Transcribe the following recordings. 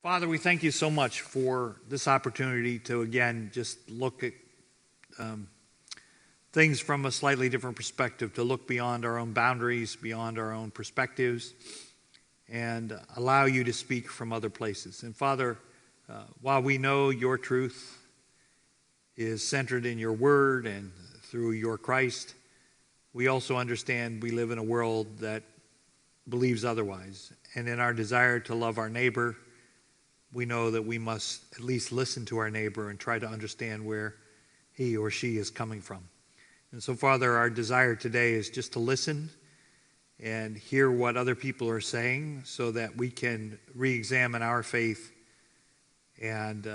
Father, we thank you so much for this opportunity to, again, just look at things from a slightly different perspective, to look beyond our own boundaries, beyond our own perspectives, and allow you to speak from other places. And Father, while we know your truth is centered in your word and through your Christ, we also understand we live in a world that believes otherwise. And in our desire to love our neighbor, we know that we must at least listen to our neighbor and try to understand where he or she is coming from. And so, Father, our desire today is just to listen and hear what other people are saying so that we can re-examine our faith and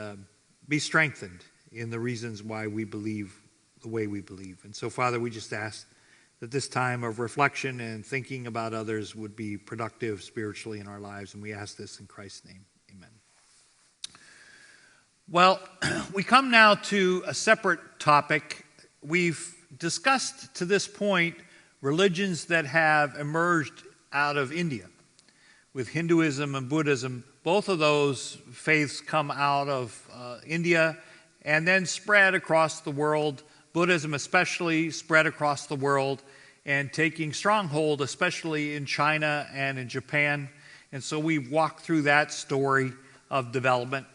be strengthened in the reasons why we believe the way we believe. And so, Father, we just ask that this time of reflection and thinking about others would be productive spiritually in our lives. And we ask this in Christ's name. Amen. Well, we come now to a separate topic. We've discussed to this point religions that have emerged out of India. With Hinduism and Buddhism, both of those faiths come out of India and then spread across the world. Buddhism especially spread across the world and taking stronghold, especially in China and in Japan. And so we've walked through that story of development.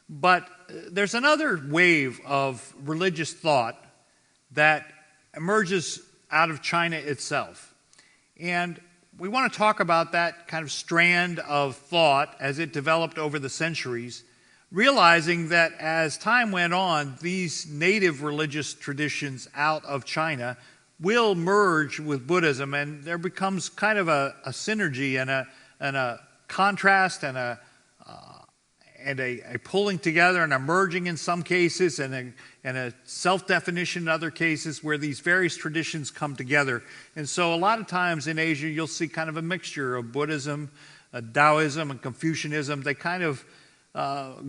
But there's another wave of religious thought that emerges out of China itself. And we want to talk about that kind of strand of thought as it developed over the centuries, realizing that as time went on, these native religious traditions out of China will merge with Buddhism, and there becomes kind of a synergy and a contrast and a pulling together and a merging in some cases and a self-definition in other cases where these various traditions come together. And so a lot of times in Asia you'll see kind of a mixture of Buddhism, Taoism, and Confucianism. They kind of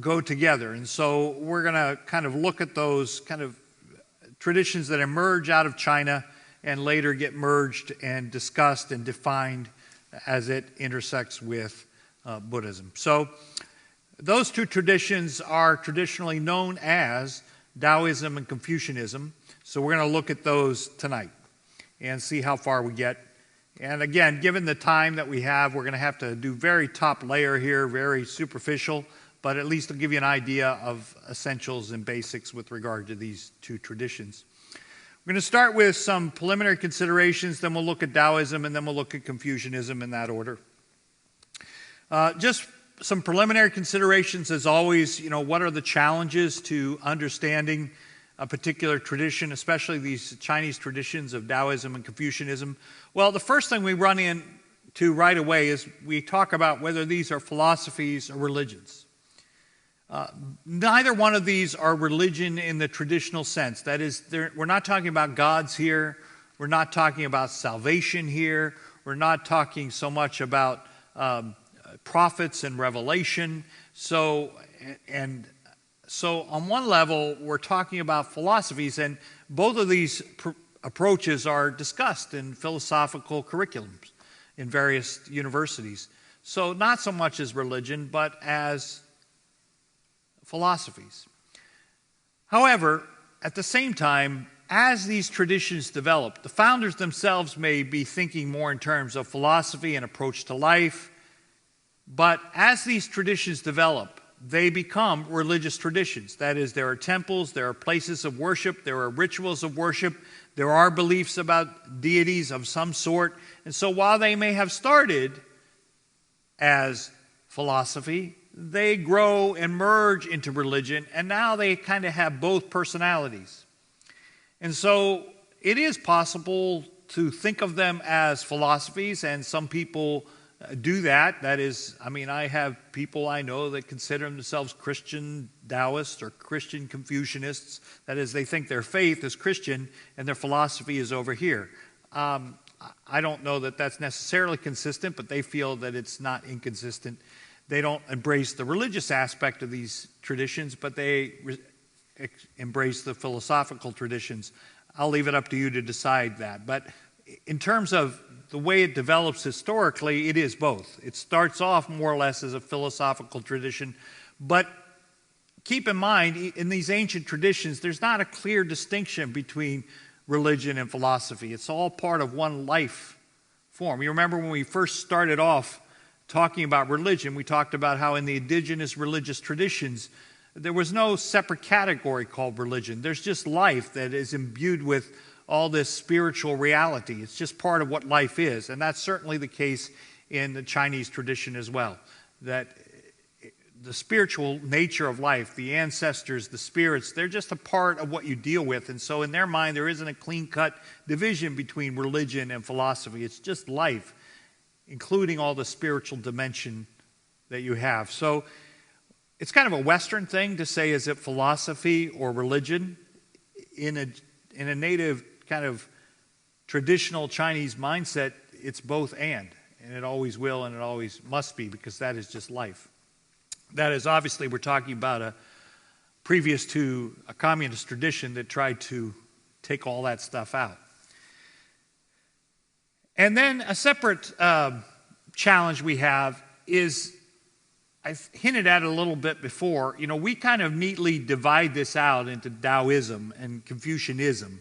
go together. And so we're going to kind of look at those kind of traditions that emerge out of China and later get merged and discussed and defined as it intersects with Buddhism. So those two traditions are traditionally known as Taoism and Confucianism. So we're going to look at those tonight and see how far we get. And again, given the time that we have, we're going to have to do very top layer here, very superficial, but at least it'll give you an idea of essentials and basics with regard to these two traditions. We're going to start with some preliminary considerations, then we'll look at Taoism, and then we'll look at Confucianism in that order. Just some preliminary considerations, as always. What are the challenges to understanding a particular tradition, especially these Chinese traditions of Taoism and Confucianism? Well, the first thing we run into right away is we talk about whether these are philosophies or religions. Neither one of these are religion in the traditional sense. That is, we're not talking about gods here. We're not talking about salvation here. We're not talking so much about prophets and revelation. So on one level, we're talking about philosophies, and both of these approaches are discussed in philosophical curriculums in various universities. So not so much as religion, but as philosophies. However, at the same time, as these traditions develop, the founders themselves may be thinking more in terms of philosophy and approach to life. But as these traditions develop, they become religious traditions. That is, there are temples, there are places of worship, there are rituals of worship, there are beliefs about deities of some sort. And so while they may have started as philosophy, they grow and merge into religion, and now they kind of have both personalities. And so it is possible to think of them as philosophies, and some people do that. That is, I have people I know that consider themselves Christian Taoists or Christian Confucianists. That is, they think their faith is Christian and their philosophy is over here. I don't know that that's necessarily consistent, but they feel that it's not inconsistent. They don't embrace the religious aspect of these traditions, but they embrace the philosophical traditions. I'll leave it up to you to decide that. But in terms of the way it develops historically, it is both. It starts off more or less as a philosophical tradition, but keep in mind, in these ancient traditions, there's not a clear distinction between religion and philosophy. It's all part of one life form. You remember when we first started off talking about religion, we talked about how in the indigenous religious traditions, there was no separate category called religion. There's just life that is imbued with all this spiritual reality. It's just part of what life is. And that's certainly the case in the Chinese tradition as well. That the spiritual nature of life, the ancestors, the spirits, they're just a part of what you deal with. And so in their mind, there isn't a clean-cut division between religion and philosophy. It's just life, including all the spiritual dimension that you have. So it's kind of a Western thing to say, is it philosophy or religion? In a native kind of traditional Chinese mindset, it's both and it always will and it always must be, because that is just life. That is, obviously, we're talking about previous to a communist tradition that tried to take all that stuff out. And then a separate challenge we have is, I've hinted at it a little bit before, we kind of neatly divide this out into Taoism and Confucianism.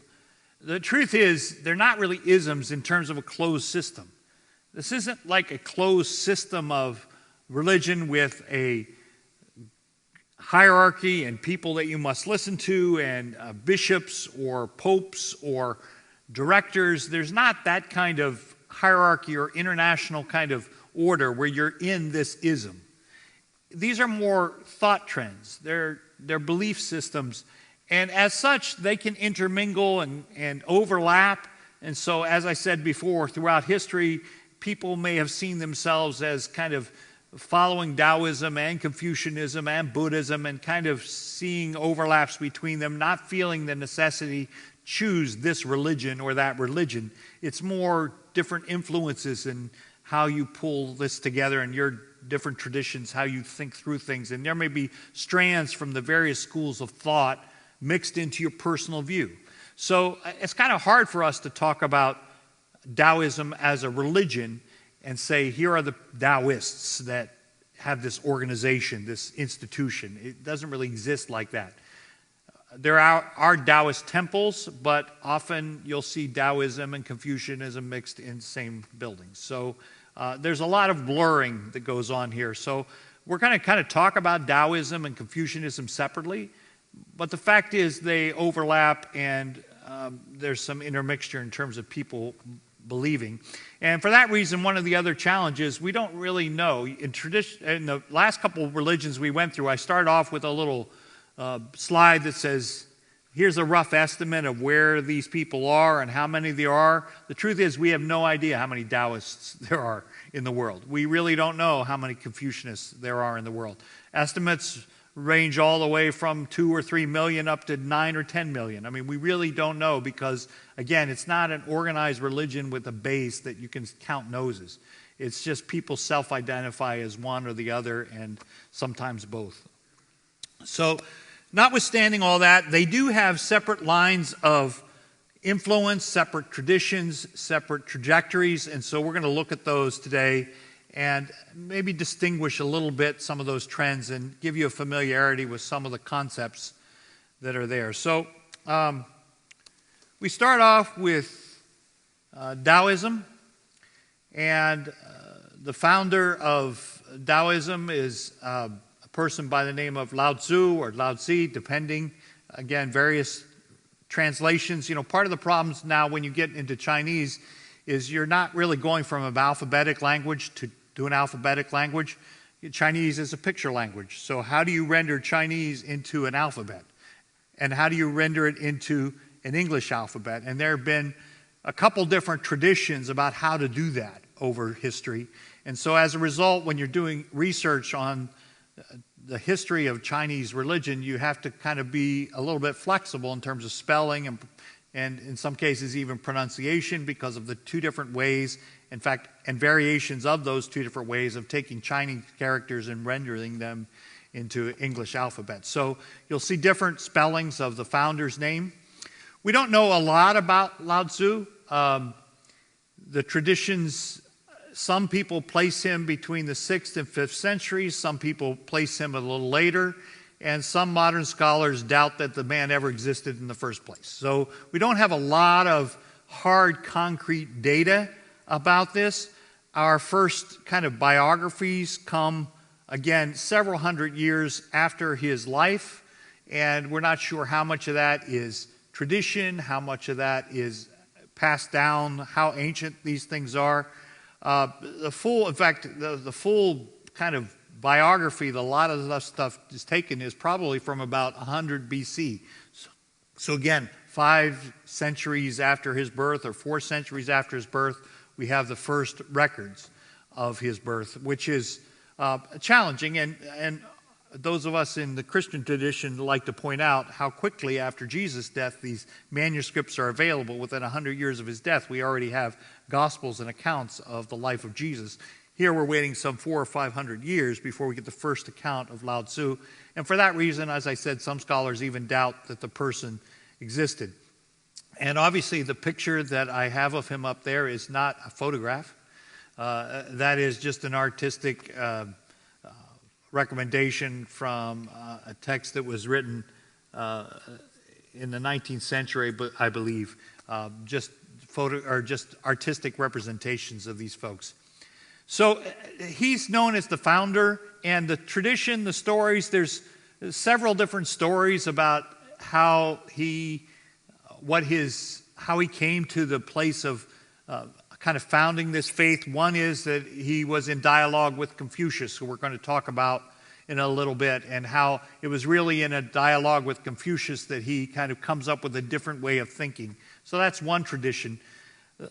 The truth is, they're not really isms in terms of a closed system. This isn't like a closed system of religion with a hierarchy and people that you must listen to and bishops or popes or directors. There's not that kind of hierarchy or international kind of order where you're in this ism. These are more thought trends. They're belief systems. And as such, they can intermingle and overlap. And so, as I said before, throughout history, people may have seen themselves as kind of following Taoism and Confucianism and Buddhism and kind of seeing overlaps between them, not feeling the necessity to choose this religion or that religion. It's more different influences and how you pull this together and your different traditions, how you think through things. And there may be strands from the various schools of thought mixed into your personal view. So it's kind of hard for us to talk about Taoism as a religion and say, here are the Taoists that have this organization, this institution. It doesn't really exist like that. There are Taoist temples, but often you'll see Taoism and Confucianism mixed in the same buildings. So there's a lot of blurring that goes on here. So we're going to kind of talk about Taoism and Confucianism separately, but the fact is they overlap, and there's some intermixture in terms of people believing. And for that reason, one of the other challenges, we don't really know. In the last couple of religions we went through, I started off with a little slide that says, here's a rough estimate of where these people are and how many there are. The truth is, we have no idea how many Taoists there are in the world. We really don't know how many Confucianists there are in the world. Estimates range all the way from 2 or 3 million up to 9 or 10 million. I mean, we really don't know because, again, it's not an organized religion with a base that you can count noses. It's just people self-identify as one or the other, and sometimes both. So, notwithstanding all that, they do have separate lines of influence, separate traditions, separate trajectories, and so we're going to look at those today and maybe distinguish a little bit some of those trends and give you a familiarity with some of the concepts that are there. So we start off with Taoism, and the founder of Taoism is a person by the name of Lao Tzu or Lao Tzu, depending, again, various translations. Part of the problems now when you get into Chinese is you're not really going from an alphabetic language to an alphabetic language. Chinese is a picture language. So how do you render Chinese into an alphabet? And how do you render it into an English alphabet? And there have been a couple different traditions about how to do that over history. And so as a result, when you're doing research on the history of Chinese religion, you have to kind of be a little bit flexible in terms of spelling and in some cases even pronunciation, because of the two different ways, in fact, and variations of those two different ways of taking Chinese characters and rendering them into English alphabet. So you'll see different spellings of the founder's name. We don't know a lot about Lao Tzu. The traditions, some people place him between the 6th and 5th centuries, some people place him a little later, and some modern scholars doubt that the man ever existed in the first place. So we don't have a lot of hard, concrete data about this. Our first kind of biographies come, again, several hundred years after his life, and we're not sure how much of that is tradition, how much of that is passed down, how ancient these things are. The full kind of biography, a lot of the stuff is taken is probably from about 100 BC. So again, 5 centuries after his birth or 4 centuries after his birth, we have the first records of his birth, which is challenging. And those of us in the Christian tradition like to point out how quickly after Jesus' death these manuscripts are available. Within 100 years of his death, we already have gospels and accounts of the life of Jesus. Here we're waiting some 400 or 500 years before we get the first account of Lao Tzu. And for that reason, as I said, some scholars even doubt that the person existed. And obviously the picture that I have of him up there is not a photograph. That is just an artistic recommendation from a text that was written in the 19th century, but I believe, just artistic representations of these folks. So he's known as the founder, and the tradition, the stories, there's several different stories about how he came to the place of kind of founding this faith. One is that he was in dialogue with Confucius, who we're going to talk about in a little bit, and how it was really in a dialogue with Confucius that he kind of comes up with a different way of thinking. So that's one tradition.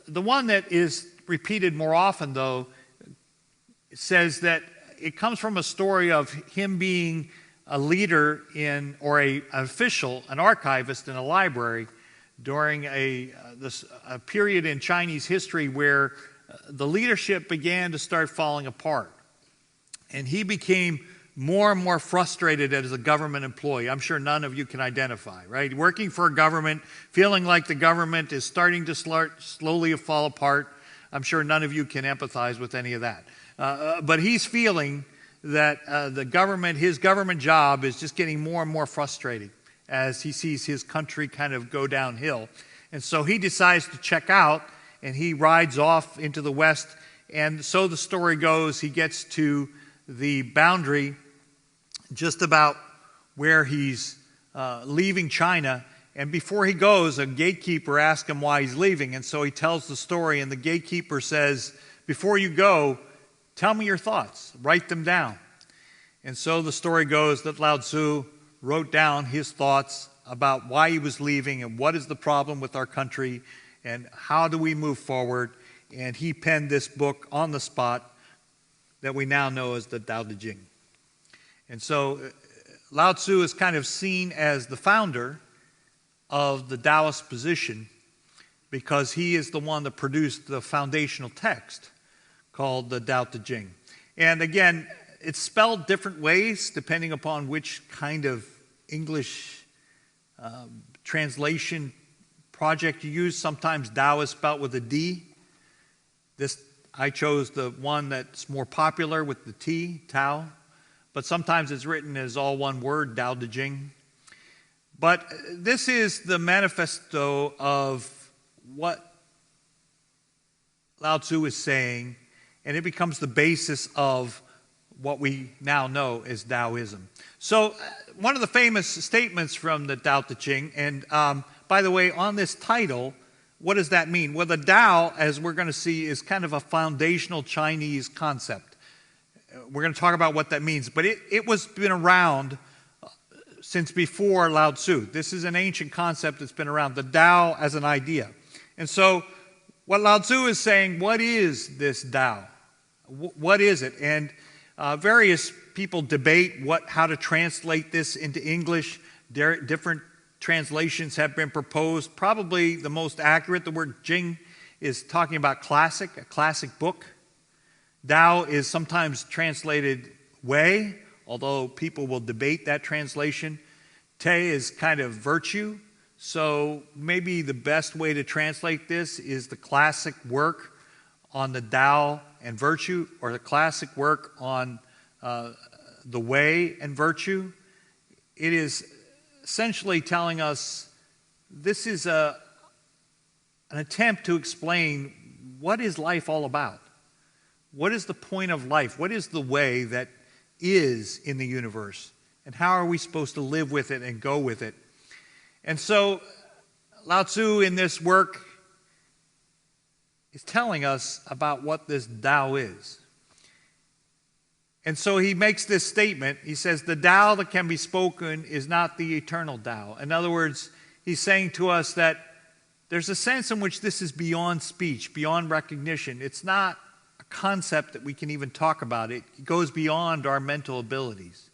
The one that is repeated more often, though, says that it comes from a story of him being a leader or an official, an archivist in a library during a period in Chinese history where the leadership began to start falling apart. And he became more and more frustrated as a government employee. I'm sure none of you can identify, right? Working for a government, feeling like the government is starting to slowly fall apart. I'm sure none of you can empathize with any of that. But he's feeling that his government job is just getting more and more frustrating as he sees his country kind of go downhill. And so he decides to check out, and he rides off into the west. And so the story goes, he gets to the boundary just about where he's leaving China. And before he goes, a gatekeeper asks him why he's leaving. And so he tells the story, and the gatekeeper says, "Before you go, tell me your thoughts, write them down." And so the story goes that Lao Tzu wrote down his thoughts about why he was leaving and what is the problem with our country and how do we move forward. And he penned this book on the spot that we now know as the Tao Te Ching. And so Lao Tzu is kind of seen as the founder of the Taoist position because he is the one that produced the foundational text called the Tao Te Ching. And again, it's spelled different ways depending upon which kind of English translation project you use. Sometimes Tao is spelled with a D. I chose the one that's more popular with the T, Tao. But sometimes it's written as all one word, Tao Te Ching. But this is the manifesto of what Lao Tzu is saying, and it becomes the basis of what we now know as Taoism. So one of the famous statements from the Tao Te Ching, and by the way, on this title, what does that mean? Well, the Tao, as we're going to see, is kind of a foundational Chinese concept. We're going to talk about what that means, but it was been around since before Lao Tzu. This is an ancient concept that's been around, the Tao as an idea. And so what Lao Tzu is saying, what is this Tao? What is it? And various people debate how to translate this into English. Different translations have been proposed. Probably the most accurate, the word Jing, is talking about classic, a classic book. Tao is sometimes translated way, although people will debate that translation. Te is kind of virtue. So maybe the best way to translate this is the classic work on the Tao and virtue, or the classic work on the way and virtue. It is essentially telling us this is an attempt to explain what is life all about. What is the point of life? What is the way that is in the universe? And how are we supposed to live with it and go with it? And so Lao Tzu in this work is telling us about what this Tao is. And so he makes this statement. He says, the Tao that can be spoken is not the eternal Tao. In other words, he's saying to us that there's a sense in which this is beyond speech, beyond recognition. It's not a concept that we can even talk about. It goes beyond our mental abilities.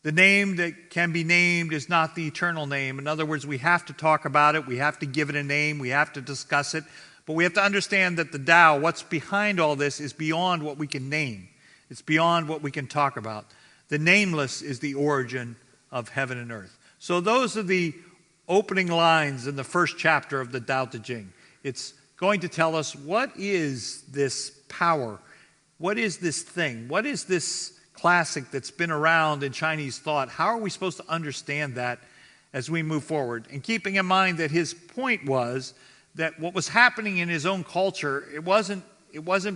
The name that can be named is not the eternal name. In other words, we have to talk about it. We have to give it a name. We have to discuss it. But we have to understand that the Tao, what's behind all this, is beyond what we can name. It's beyond what we can talk about. The nameless is the origin of heaven and earth. So those are the opening lines in the first chapter of the Tao Te Ching. It's going to tell us what is this power? What is this thing? What is this classic that's been around in Chinese thought? How are we supposed to understand that as we move forward? And keeping in mind that his point was that what was happening in his own culture, it wasn't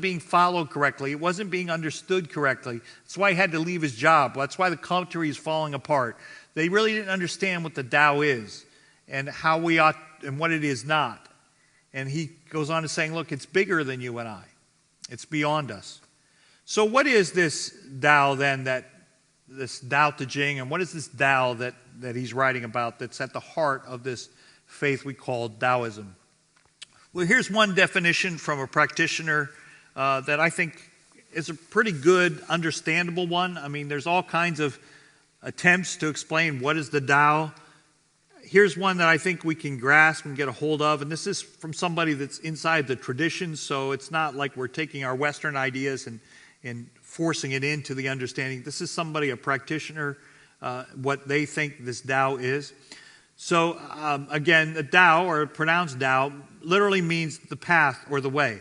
being followed correctly. It wasn't being understood correctly. That's why he had to leave his job. That's why the country is falling apart. They really didn't understand what the Tao is and how we ought and what it is not. And he goes on to saying, look, it's bigger than you and I. It's beyond us. So what is this Tao then, this Tao Te Ching, and what is this Tao that he's writing about that's at the heart of this faith we call Taoism? Well, here's one definition from a practitioner that I think is a pretty good, understandable one. I mean, there's all kinds of attempts to explain what is the Tao. Here's one that I think we can grasp and get a hold of, and this is from somebody that's inside the tradition, so it's not like we're taking our Western ideas and forcing it into the understanding. This is somebody, a practitioner, what they think this Tao is. So again, the Tao, or pronounced Tao, literally means the path or the way.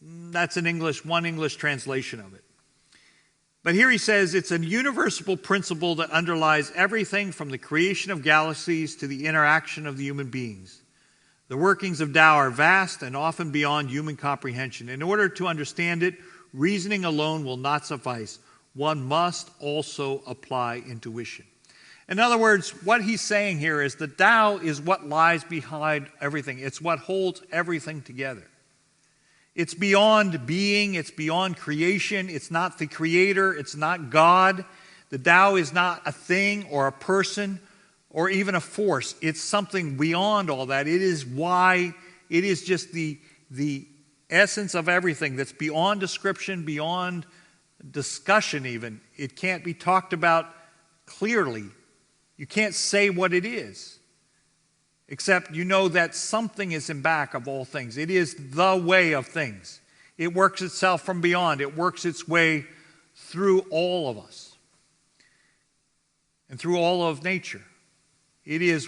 That's one English translation of it. But here he says it's a universal principle that underlies everything from the creation of galaxies to the interaction of the human beings. The workings of Tao are vast and often beyond human comprehension. In order to understand it, reasoning alone will not suffice. One must also apply intuition. In other words, what he's saying here is the Tao is what lies behind everything. It's what holds everything together. It's beyond being. It's beyond creation. It's not the creator. It's not God. The Tao is not a thing or a person or even a force. It's something beyond all that. It is why it is just the essence of everything that's beyond description, beyond discussion even. It can't be talked about clearly. You can't say what it is, except you know that something is in back of all things. It is the way of things. It works itself from beyond. It works its way through all of us and through all of nature. It is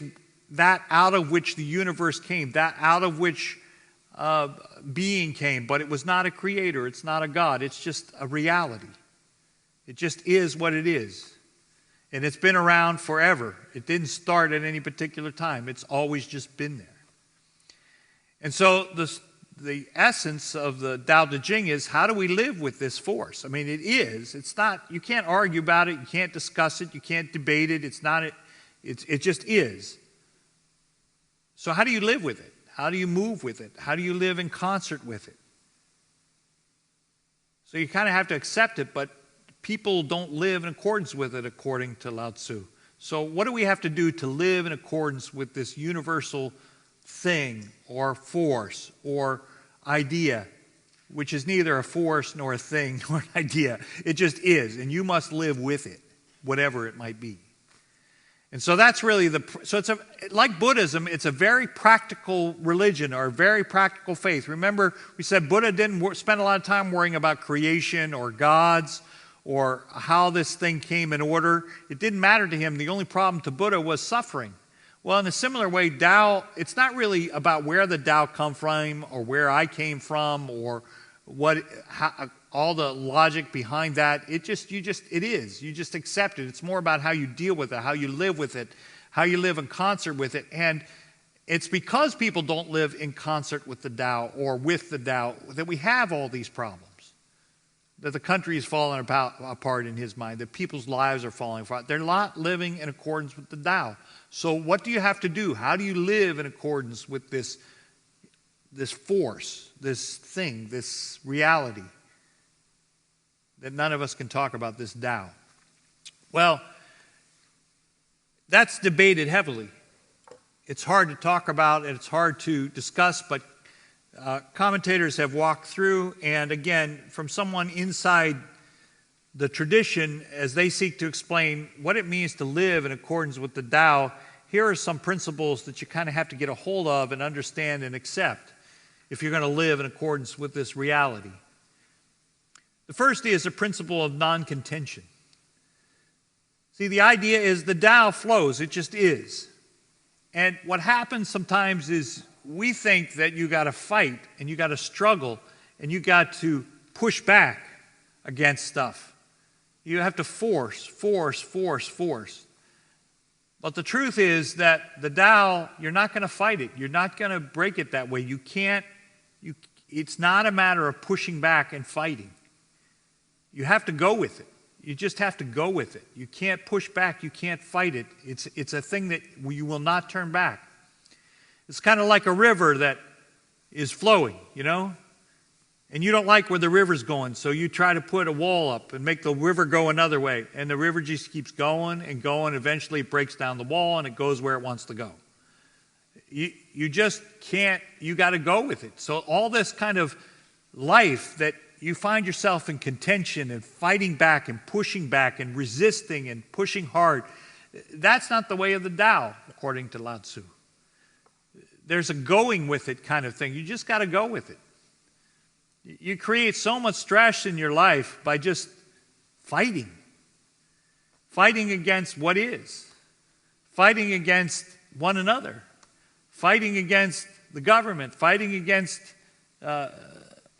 that out of which the universe came, that out of which being came, but it was not a creator. It's not a God. It's just a reality. It just is what it is. And it's been around forever. It didn't start at any particular time. It's always just been there. And so the essence of the Tao Te Ching is, how do we live with this force? I mean, it is. It's not, you can't argue about it. You can't discuss it. You can't debate it. It's not, it just is. So how do you live with it? How do you move with it? How do you live in concert with it? So you kind of have to accept it, but people don't live in accordance with it, according to Lao Tzu. So what do we have to do to live in accordance with this universal thing or force or idea, which is neither a force nor a thing nor an idea? It just is, and you must live with it, whatever it might be. And so that's really so it's like Buddhism, it's a very practical religion or a very practical faith. Remember, we said Buddha didn't spend a lot of time worrying about creation or gods or how this thing came in order. It didn't matter to him. The only problem to Buddha was suffering. Well, in a similar way, Tao, it's not really about where the Tao come from or where I came from or all the logic behind that. It is. You just accept it. It's more about how you deal with it, how you live with it, how you live in concert with it. And it's because people don't live in concert with the Tao or with the Tao that we have all these problems. That the country is falling apart in his mind, that people's lives are falling apart. They're not living in accordance with the Tao. So what do you have to do? How do you live in accordance with this force, this thing, this reality that none of us can talk about, this Tao? Well, that's debated heavily. It's hard to talk about and it's hard to discuss, but commentators have walked through, and again, from someone inside the tradition, as they seek to explain what it means to live in accordance with the Tao, here are some principles that you kind of have to get a hold of and understand and accept if you're going to live in accordance with this reality. The first is a principle of non-contention. See, the idea is the Tao flows, it just is. And what happens sometimes is we think that you got to fight and you got to struggle and you got to push back against stuff. You have to force. But the truth is that the Tao, you're not going to fight it. You're not going to break it that way. You can't. It's not a matter of pushing back and fighting. You have to go with it. You just have to go with it. You can't push back. You can't fight it. It's a thing that you will not turn back. It's kind of like a river that is flowing, you know? And you don't like where the river's going, so you try to put a wall up and make the river go another way. And the river just keeps going and going. Eventually it breaks down the wall and it goes where it wants to go. You just can't, you got to go with it. So all this kind of life that you find yourself in contention and fighting back and pushing back and resisting and pushing hard, that's not the way of the Tao, according to Lao Tzu. There's a going with it kind of thing. You just got to go with it. You create so much stress in your life by just fighting. Fighting against what is. Fighting against one another. Fighting against the government. Fighting against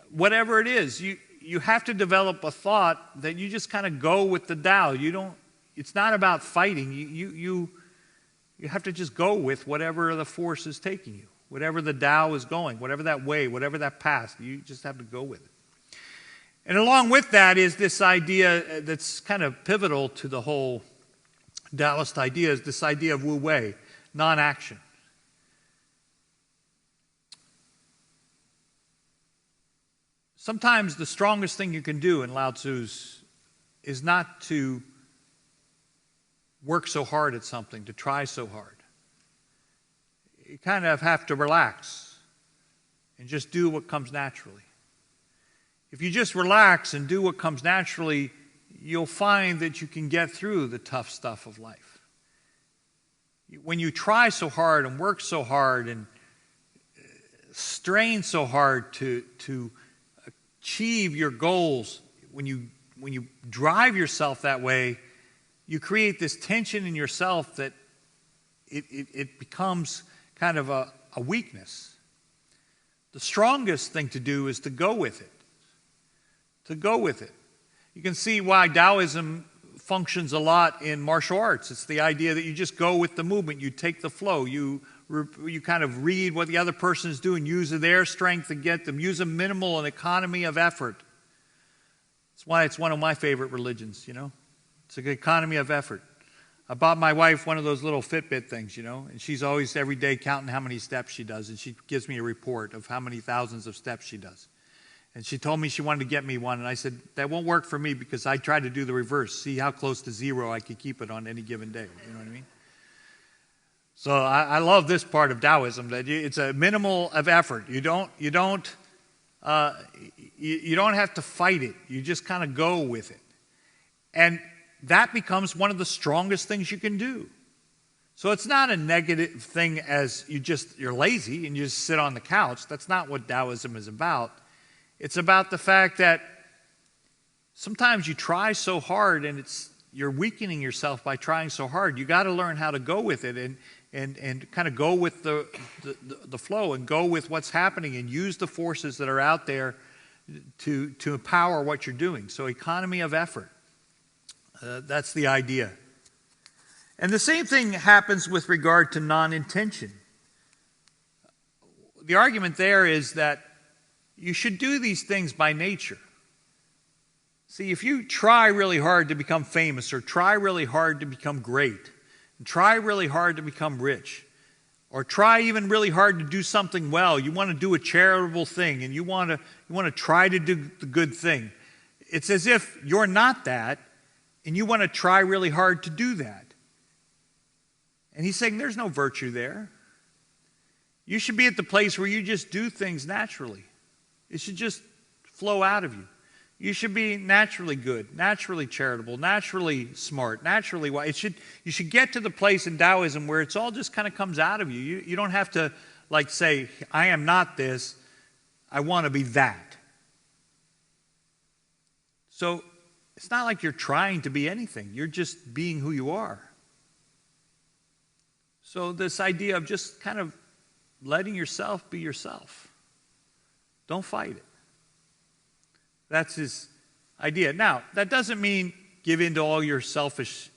whatever it is. You have to develop a thought that you just kind of go with the Tao. It's not about fighting. You have to just go with whatever the force is taking you, whatever the Tao is going, whatever that way, whatever that path, you just have to go with it. And along with that is this idea that's kind of pivotal to the whole Taoist idea, is this idea of Wu Wei, non-action. Sometimes the strongest thing you can do in Lao Tzu's is not to work so hard at something, to try so hard. You kind of have to relax and just do what comes naturally. If you just relax and do what comes naturally, you'll find that you can get through the tough stuff of life. When you try so hard and work so hard and strain so hard to achieve your goals, when you drive yourself that way, you create this tension in yourself that it becomes kind of a weakness. The strongest thing to do is to go with it. To go with it. You can see why Taoism functions a lot in martial arts. It's the idea that you just go with the movement. You take the flow. You kind of read what the other person is doing, use their strength to get them, use a minimal and economy of effort. That's why it's one of my favorite religions, you know. It's an economy of effort. I bought my wife one of those little Fitbit things, you know, and she's always every day counting how many steps she does, and she gives me a report of how many thousands of steps she does. And she told me she wanted to get me one, and I said, that won't work for me because I tried to do the reverse, see how close to zero I could keep it on any given day, you know what I mean? So I love this part of Taoism, that it's a minimal of effort. You don't have to fight it. You just kind of go with it. And that becomes one of the strongest things you can do. So it's not a negative thing as you're lazy and you just sit on the couch. That's not what Taoism is about. It's about the fact that sometimes you try so hard and you're weakening yourself by trying so hard. You got to learn how to go with it and kind of go with the flow and go with what's happening and use the forces that are out there to empower what you're doing. So economy of effort. That's the idea. And the same thing happens with regard to non-intention. The argument there is that you should do these things by nature. See, if you try really hard to become famous or try really hard to become great, and try really hard to become rich, or try even really hard to do something well, you want to do a charitable thing and you want to try to do the good thing. It's as if you're not that and you want to try really hard to do that. And he's saying there's no virtue there. You should be at the place where you just do things naturally. It should just flow out of you. You should be naturally good, naturally charitable, naturally smart, naturally wise. You should get to the place in Taoism where it's all just kind of comes out of you. You don't have to like say, I am not this, I want to be that. So it's not like you're trying to be anything. You're just being who you are. So this idea of just kind of letting yourself be yourself. Don't fight it. That's his idea. Now, that doesn't mean give in to all your selfish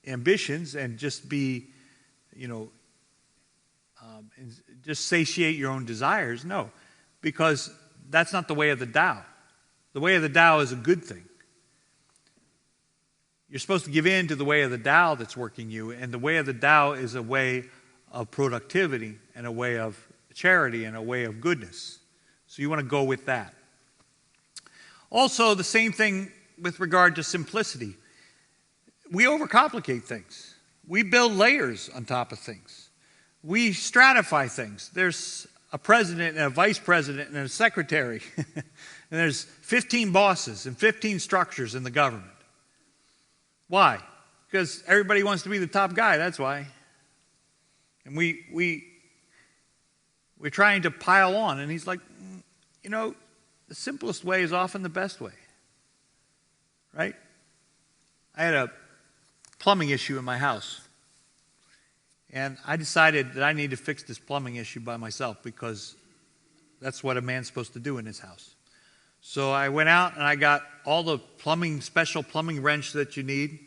ambitions and just be, just satiate your own desires. No, because that's not the way of the Tao. The way of the Tao is a good thing. You're supposed to give in to the way of the Tao that's working you, and the way of the Tao is a way of productivity and a way of charity and a way of goodness. So you want to go with that. Also, the same thing with regard to simplicity. We overcomplicate things. We build layers on top of things. We stratify things. There's a president and a vice president and a secretary. And there's 15 bosses and 15 structures in the government. Why? Because everybody wants to be the top guy, that's why. And we're trying to pile on. And he's like, the simplest way is often the best way. Right? I had a plumbing issue in my house. And I decided that I need to fix this plumbing issue by myself because that's what a man's supposed to do in his house. So I went out and I got all the special plumbing wrench that you need.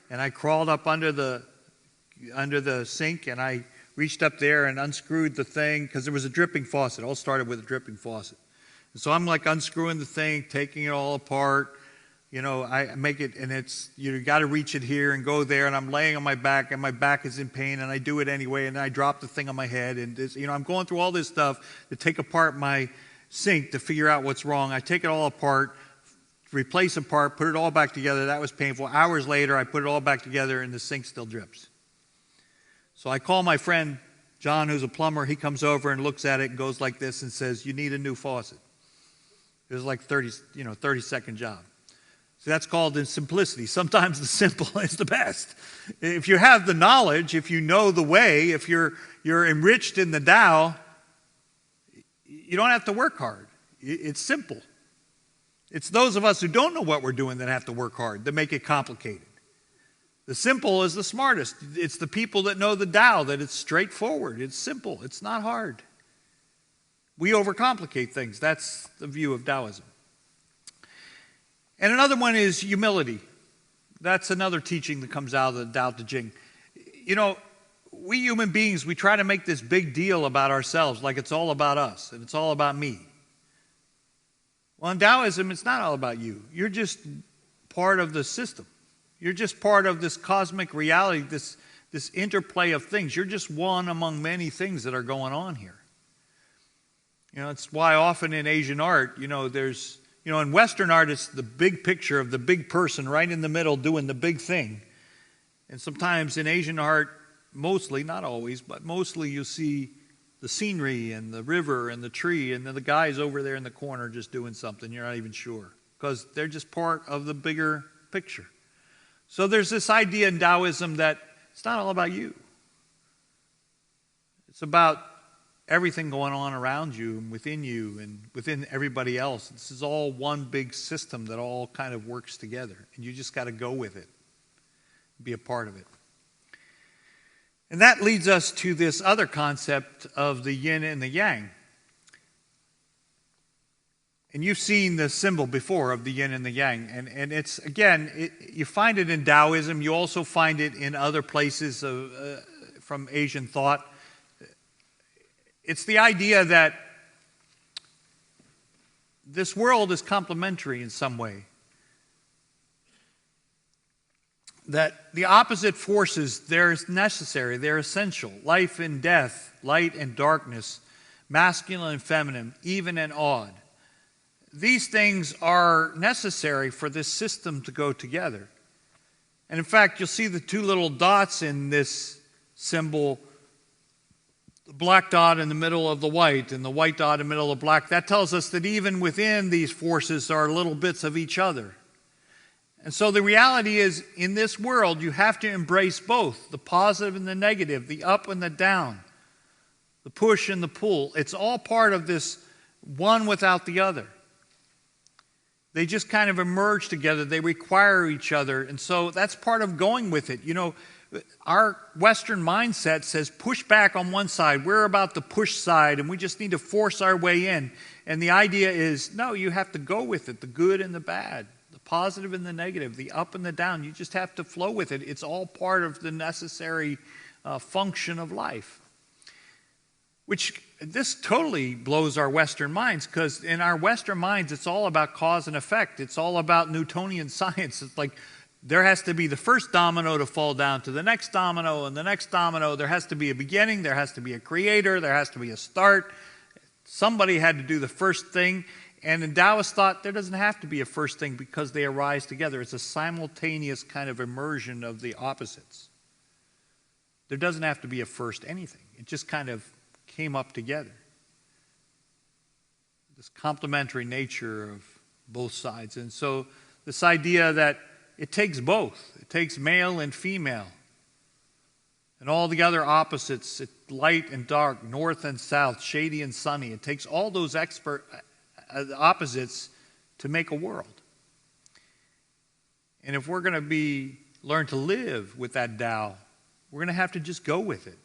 And I crawled up under the sink and I reached up there and unscrewed the thing because there was a dripping faucet. It all started with a dripping faucet. And so I'm like unscrewing the thing, taking it all apart. I make it, and it's, you got to reach it here and go there, and I'm laying on my back, and my back is in pain, and I do it anyway, and I drop the thing on my head, and I'm going through all this stuff to take apart my sink to figure out what's wrong. I take it all apart, replace a part, put it all back together. That was painful. Hours later, I put it all back together, and the sink still drips. So I call my friend John, who's a plumber. He comes over and looks at it and goes like this and says, "You need a new faucet." It was like 30-second job. So that's called in simplicity. Sometimes the simple is the best. If you have the knowledge, if you know the way, if you're enriched in the Tao, you don't have to work hard. It's simple. It's those of us who don't know what we're doing that have to work hard, that make it complicated. The simple is the smartest. It's the people that know the Tao, that it's straightforward. It's simple. It's not hard. We overcomplicate things. That's the view of Taoism. And another one is humility. That's another teaching that comes out of the Tao Te Ching. We human beings, we try to make this big deal about ourselves, like it's all about us and it's all about me. Well, in Taoism, it's not all about you. You're just part of the system. You're just part of this cosmic reality, this interplay of things. You're just one among many things that are going on here. It's why often in Asian art, there's, in Western art, it's the big picture of the big person right in the middle doing the big thing. And sometimes in Asian art, mostly, not always, but mostly you see the scenery and the river and the tree, and then the guy's over there in the corner just doing something. You're not even sure because they're just part of the bigger picture. So there's this idea in Taoism that it's not all about you. It's about everything going on around you and within everybody else. This is all one big system that all kind of works together, and you just got to go with it. be a part of it. And that leads us to this other concept of the yin and the yang. And you've seen the symbol before of the yin and the yang. And it's, again, you find it in Taoism. You also find it in other places from Asian thought. It's the idea that this world is complementary in some way. That the opposite forces, they're necessary, they're essential. Life and death, light and darkness, masculine and feminine, even and odd. These things are necessary for this system to go together. And in fact, you'll see the two little dots in this symbol, the black dot in the middle of the white and the white dot in the middle of the black. That tells us that even within these forces are little bits of each other. And so the reality is, in this world, you have to embrace both, the positive and the negative, the up and the down, the push and the pull. It's all part of this one without the other. They just kind of emerge together. They require each other. And so that's part of going with it. You know, our Western mindset says push back on one side. We're about the push side, and we just need to force our way in. And the idea is, no, you have to go with it, the good and the bad, the positive and the negative, the up and the down. You just have to flow with it. It's all part of the necessary function of life. Which, this totally blows our Western minds, because in our Western minds, it's all about cause and effect. It's all about Newtonian science. It's like there has to be the first domino to fall down to the next domino, and the next domino. There has to be a beginning. There has to be a creator. There has to be a start. Somebody had to do the first thing. And in Taoist thought, there doesn't have to be a first thing because they arise together. It's a simultaneous kind of immersion of the opposites. There doesn't have to be a first anything. It just kind of came up together. This complementary nature of both sides. And so this idea that it takes both. It takes male and female. And all the other opposites, light and dark, north and south, shady and sunny. It takes all those opposites to make a world. And if we're going to learn to live with that Tao, we're going to have to just go with it.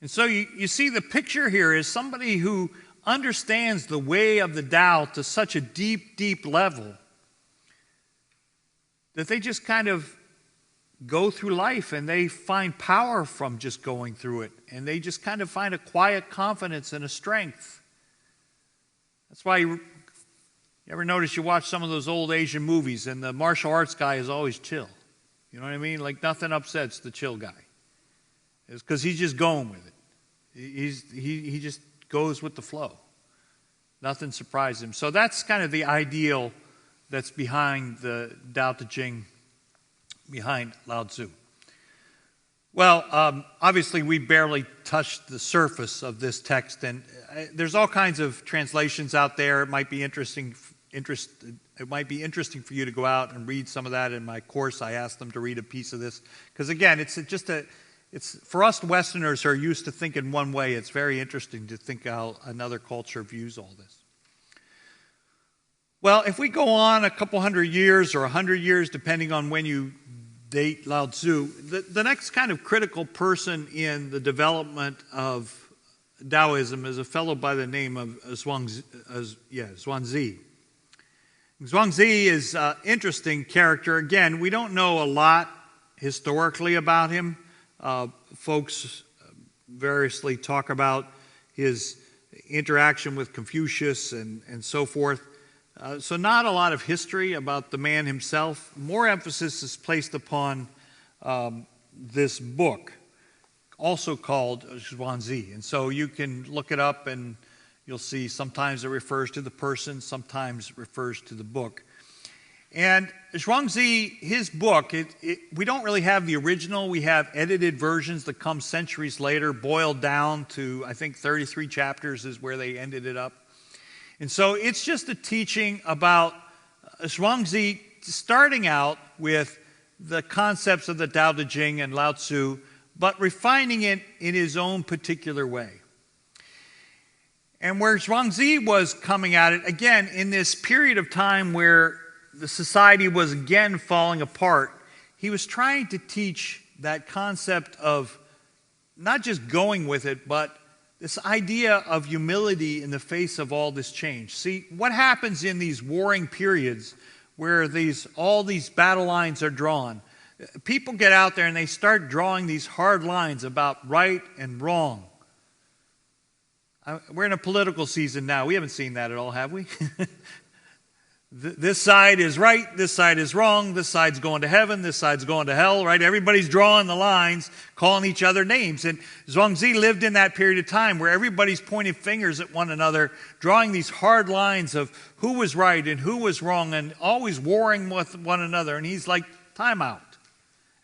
And so you see the picture here is somebody who understands the way of the Tao to such a deep, deep level that they just kind of go through life and they find power from just going through it. And they just kind of find a quiet confidence and a strength. That's why you ever notice you watch some of those old Asian movies and the martial arts guy is always chill. You know what I mean? Like nothing upsets the chill guy. It's because he's just going with it. He just goes with the flow. Nothing surprises him. So that's kind of the ideal that's behind the Tao Te Ching, behind Lao Tzu. Well, obviously we barely touched the surface of this text, and there's all kinds of translations out there. It might be interesting for you to go out and read some of that. In my course, I asked them to read a piece of this because, again, it's for us Westerners who are used to thinking one way. It's very interesting to think how another culture views all this. Well, if we go on a couple hundred years or 100 years, depending on when you date Lao Tzu, the next kind of critical person in the development of Taoism is a fellow by the name of Zhuangzi. Zhuangzi is an interesting character. Again, we don't know a lot historically about him. Folks variously talk about his interaction with Confucius and so forth. So not a lot of history about the man himself. More emphasis is placed upon this book, also called Zhuangzi. And so you can look it up and you'll see sometimes it refers to the person, sometimes it refers to the book. And Zhuangzi, his book, we don't really have the original. We have edited versions that come centuries later, boiled down to, I think, 33 chapters is where they ended it up. And so it's just a teaching about Zhuangzi starting out with the concepts of the Tao Te Ching and Lao Tzu, but refining it in his own particular way. And where Zhuangzi was coming at it, again, in this period of time where the society was again falling apart, he was trying to teach that concept of not just going with it, but this idea of humility in the face of all this change. See, what happens in these warring periods where all these battle lines are drawn? People get out there and they start drawing these hard lines about right and wrong. We're in a political season now. We haven't seen that at all, have we? This side is right, this side is wrong, this side's going to heaven, this side's going to hell, right? Everybody's drawing the lines, calling each other names. And Zhuangzi lived in that period of time where everybody's pointing fingers at one another, drawing these hard lines of who was right and who was wrong, and always warring with one another. And he's like, time out.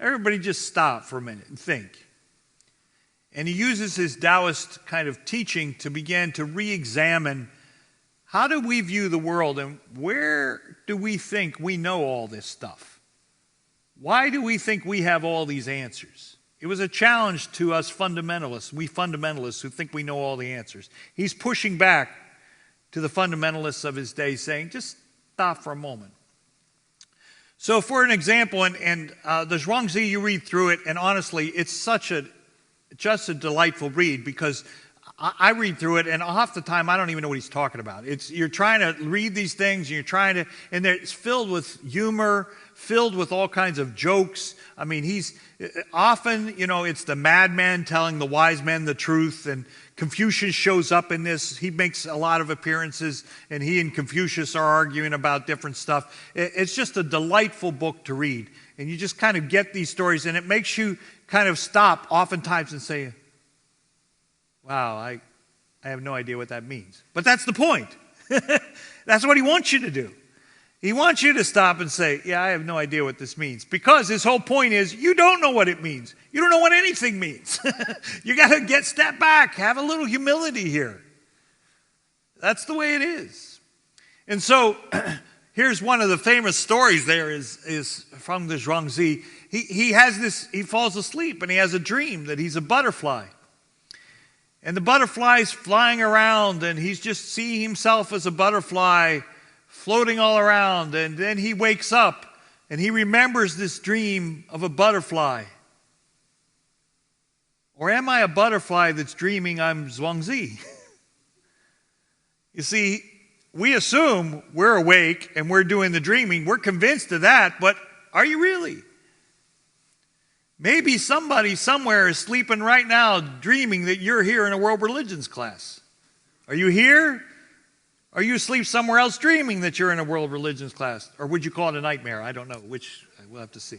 Everybody just stop for a minute and think. And he uses his Taoist kind of teaching to begin to re-examine how do we view the world, and where do we think we know all this stuff? Why do we think we have all these answers? It was a challenge to us fundamentalists, we fundamentalists who think we know all the answers. He's pushing back to the fundamentalists of his day, saying, just stop for a moment. So for an example, and the Zhuangzi, you read through it, and honestly, it's just a delightful read, because I read through it, and half the time I don't even know what he's talking about. You're trying to read these things, and it's filled with humor, filled with all kinds of jokes. I mean, he's often, it's the madman telling the wise men the truth, and Confucius shows up in this. He makes a lot of appearances, and he and Confucius are arguing about different stuff. It's just a delightful book to read, and you just kind of get these stories, and it makes you kind of stop oftentimes and say, wow, I have no idea what that means. But that's the point. That's what he wants you to do. He wants you to stop and say, yeah, I have no idea what this means. Because his whole point is, you don't know what it means. You don't know what anything means. You got to step back, have a little humility here. That's the way it is. And so, here's one of the famous stories there is from the Zhuangzi. He falls asleep and he has a dream that he's a butterfly. And the butterfly's flying around, and he's just seeing himself as a butterfly floating all around. And then he wakes up, and he remembers this dream of a butterfly. Or am I a butterfly that's dreaming I'm Zhuangzi? You see, we assume we're awake and we're doing the dreaming. We're convinced of that, but are you really? Maybe somebody somewhere is sleeping right now dreaming that you're here in a world religions class. Are you here? Are you asleep somewhere else dreaming that you're in a world religions class? Or would you call it a nightmare? I don't know, which we'll have to see.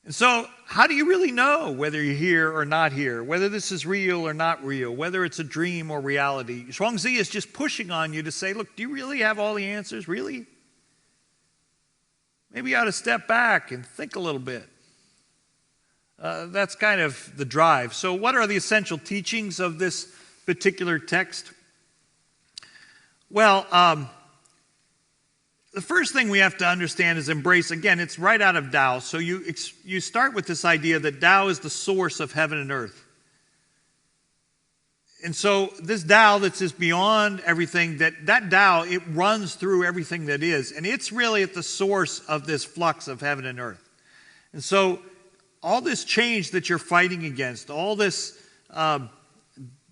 And so, how do you really know whether you're here or not here? Whether this is real or not real? Whether it's a dream or reality? Zhuangzi is just pushing on you to say, look, do you really have all the answers? Really? Maybe you ought to step back and think a little bit. That's kind of the drive. So what are the essential teachings of this particular text? Well, the first thing we have to understand is embrace, again, it's right out of Tao. So you start with this idea that Tao is the source of heaven and earth. And so this Tao that's just beyond everything, that Tao, it runs through everything that is. And it's really at the source of this flux of heaven and earth. And so all this change that you're fighting against, all this,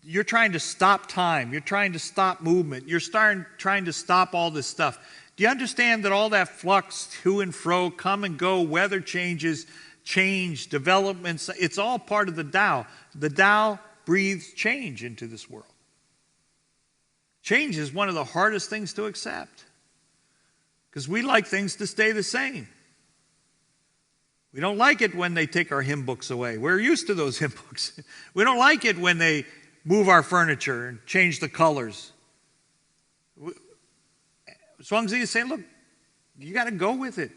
you're trying to stop time, you're trying to stop movement, you're trying to stop all this stuff. Do you understand that all that flux, to and fro, come and go, weather changes, change, developments, it's all part of the Tao. The Tao breathes change into this world. Change is one of the hardest things to accept because we like things to stay the same. We don't like it when they take our hymn books away. We're used to those hymn books. We don't like it when they move our furniture and change the colors. Zhuangzi is saying, look, you got to go with it.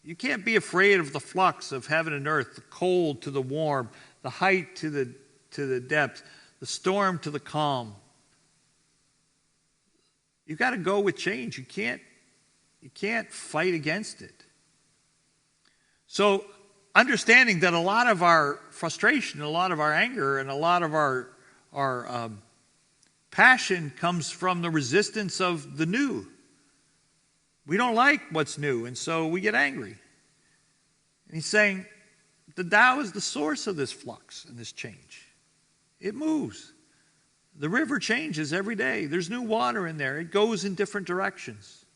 You can't be afraid of the flux of heaven and earth, the cold to the warm, the height to the depth, the storm to the calm. You've got to go with change. You can't fight against it. So understanding that a lot of our frustration, a lot of our anger, and a lot of our passion comes from the resistance of the new. We don't like what's new, and so we get angry. And he's saying the Tao is the source of this flux and this change. It moves. The river changes every day. There's new water in there. It goes in different directions.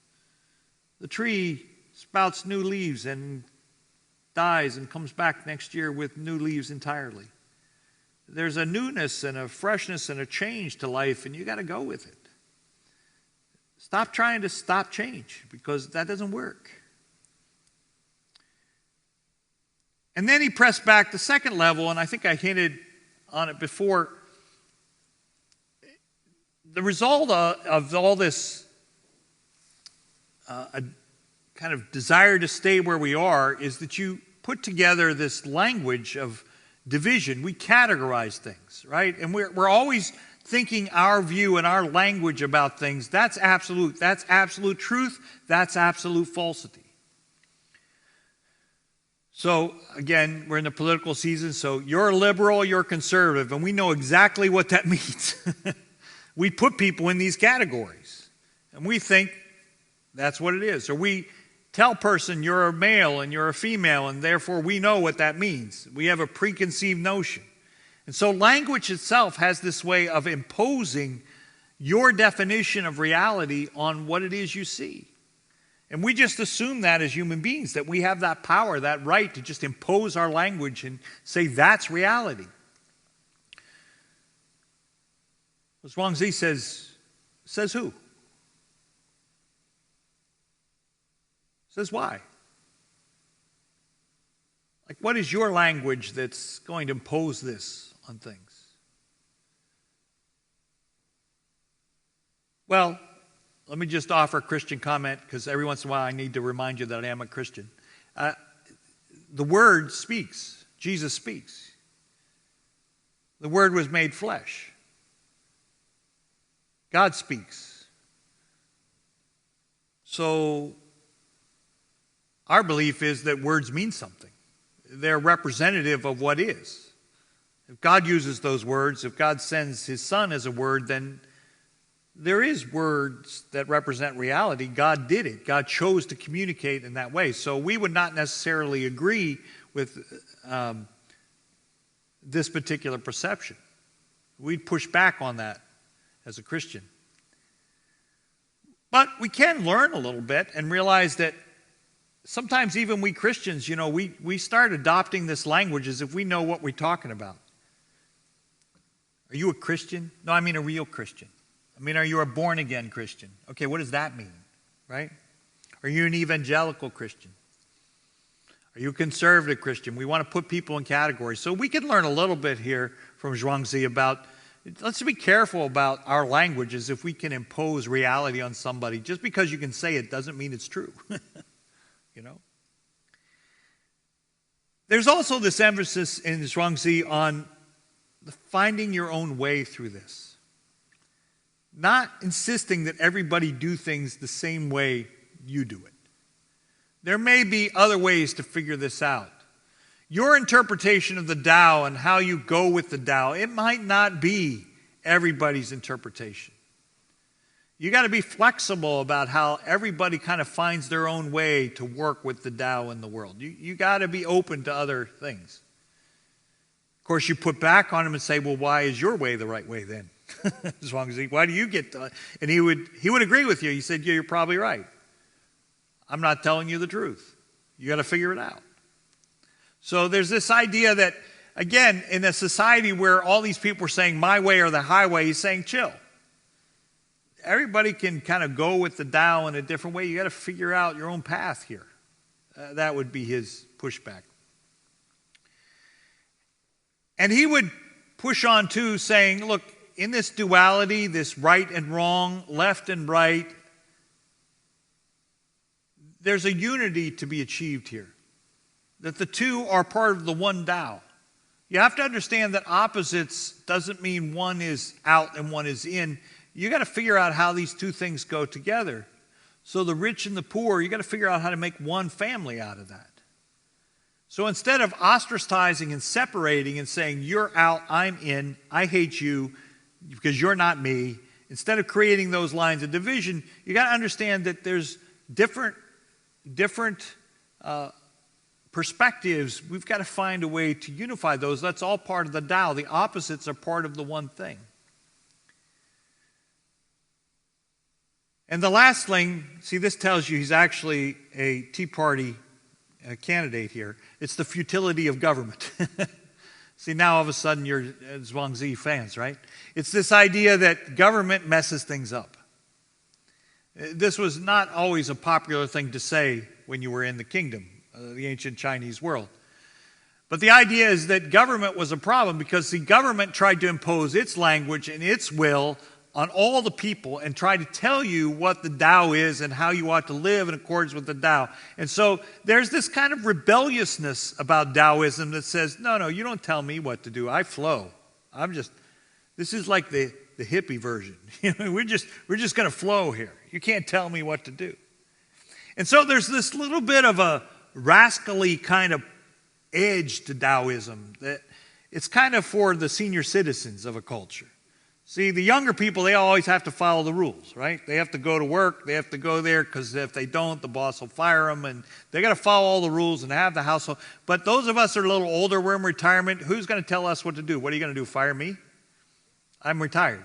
The tree spouts new leaves and dies and comes back next year with new leaves entirely. There's a newness and a freshness and a change to life, and you got to go with it. Stop trying to stop change, because that doesn't work. And then he pressed back the second level, and I think I hinted on it before. The result of all this a kind of desire to stay where we are is that you put together this language of division. We categorize things, right? And we're always thinking our view and our language about things. That's absolute truth. That's absolute falsity. So, again, we're in the political season, so you're a liberal, you're conservative, and we know exactly what that means. We put people in these categories, and we think that's what it is. Or we tell a person you're a male and you're a female, and therefore we know what that means. We have a preconceived notion. And so language itself has this way of imposing your definition of reality on what it is you see. And we just assume that as human beings, that we have that power, that right to just impose our language and say that's reality. Zhuangzi says who? Says why? Like, what is your language that's going to impose this on things? Well, let me just offer a Christian comment, because every once in a while I need to remind you that I am a Christian. The Word speaks. Jesus speaks. The Word was made flesh. God speaks. So our belief is that words mean something. They're representative of what is. If God uses those words, if God sends His Son as a word, then there is words that represent reality. God did it. God chose to communicate in that way. So we would not necessarily agree with this particular perception. We'd push back on that as a Christian. But we can learn a little bit and realize that sometimes even we Christians, we start adopting this language as if we know what we're talking about. Are you a Christian? No, I mean a real Christian. I mean, are you a born-again Christian? Okay, what does that mean, right? Are you an evangelical Christian? Are you a conservative Christian? We want to put people in categories. So we can learn a little bit here from Zhuangzi about, let's be careful about our languages if we can impose reality on somebody. Just because you can say it doesn't mean it's true. There's also this emphasis in Zhuangzi on finding your own way through this. Not insisting that everybody do things the same way you do it. There may be other ways to figure this out. Your interpretation of the Tao and how you go with the Tao, it might not be everybody's interpretation. You got to be flexible about how everybody kind of finds their own way to work with the Tao in the world. You got to be open to other things. Of course, you put back on him and say, well, why is your way the right way then? Zhuangzi, why do you get to? And he would agree with you. He said, yeah, you're probably right. I'm not telling you the truth. You got to figure it out. So there's this idea that, again, in a society where all these people are saying my way or the highway, he's saying chill. Everybody can kind of go with the Tao in a different way. You got to figure out your own path here. That would be his pushback. And he would push on too, saying, look, in this duality, this right and wrong, left and right, there's a unity to be achieved here. That the two are part of the one Tao. You have to understand that opposites doesn't mean one is out and one is in. You got to figure out how these two things go together. So the rich and the poor, you got to figure out how to make one family out of that. So instead of ostracizing and separating and saying, you're out, I'm in, I hate you because you're not me, instead of creating those lines of division, you got to understand that there's different perspectives, we've got to find a way to unify those. That's all part of the Tao. The opposites are part of the one thing. And the last thing, see, this tells you he's actually a Tea Party candidate here. It's the futility of government. See, now all of a sudden you're Zhuangzi fans, right? It's this idea that government messes things up. This was not always a popular thing to say when you were in the kingdom, the ancient Chinese world. But the idea is that government was a problem because the government tried to impose its language and its will on all the people and try to tell you what the Tao is and how you ought to live in accordance with the Tao. And so there's this kind of rebelliousness about Taoism that says, no, you don't tell me what to do. I flow. This is like the hippie version. We're just going to flow here. You can't tell me what to do. And so there's this little bit of a rascally kind of edge to Taoism that it's kind of for the senior citizens of a culture. See, the younger people, they always have to follow the rules, right? They have to go to work. They have to go there because if they don't, the boss will fire them. And they got to follow all the rules and have the household. But those of us that are a little older, we're in retirement. Who's going to tell us what to do? What are you going to do, fire me? I'm retired,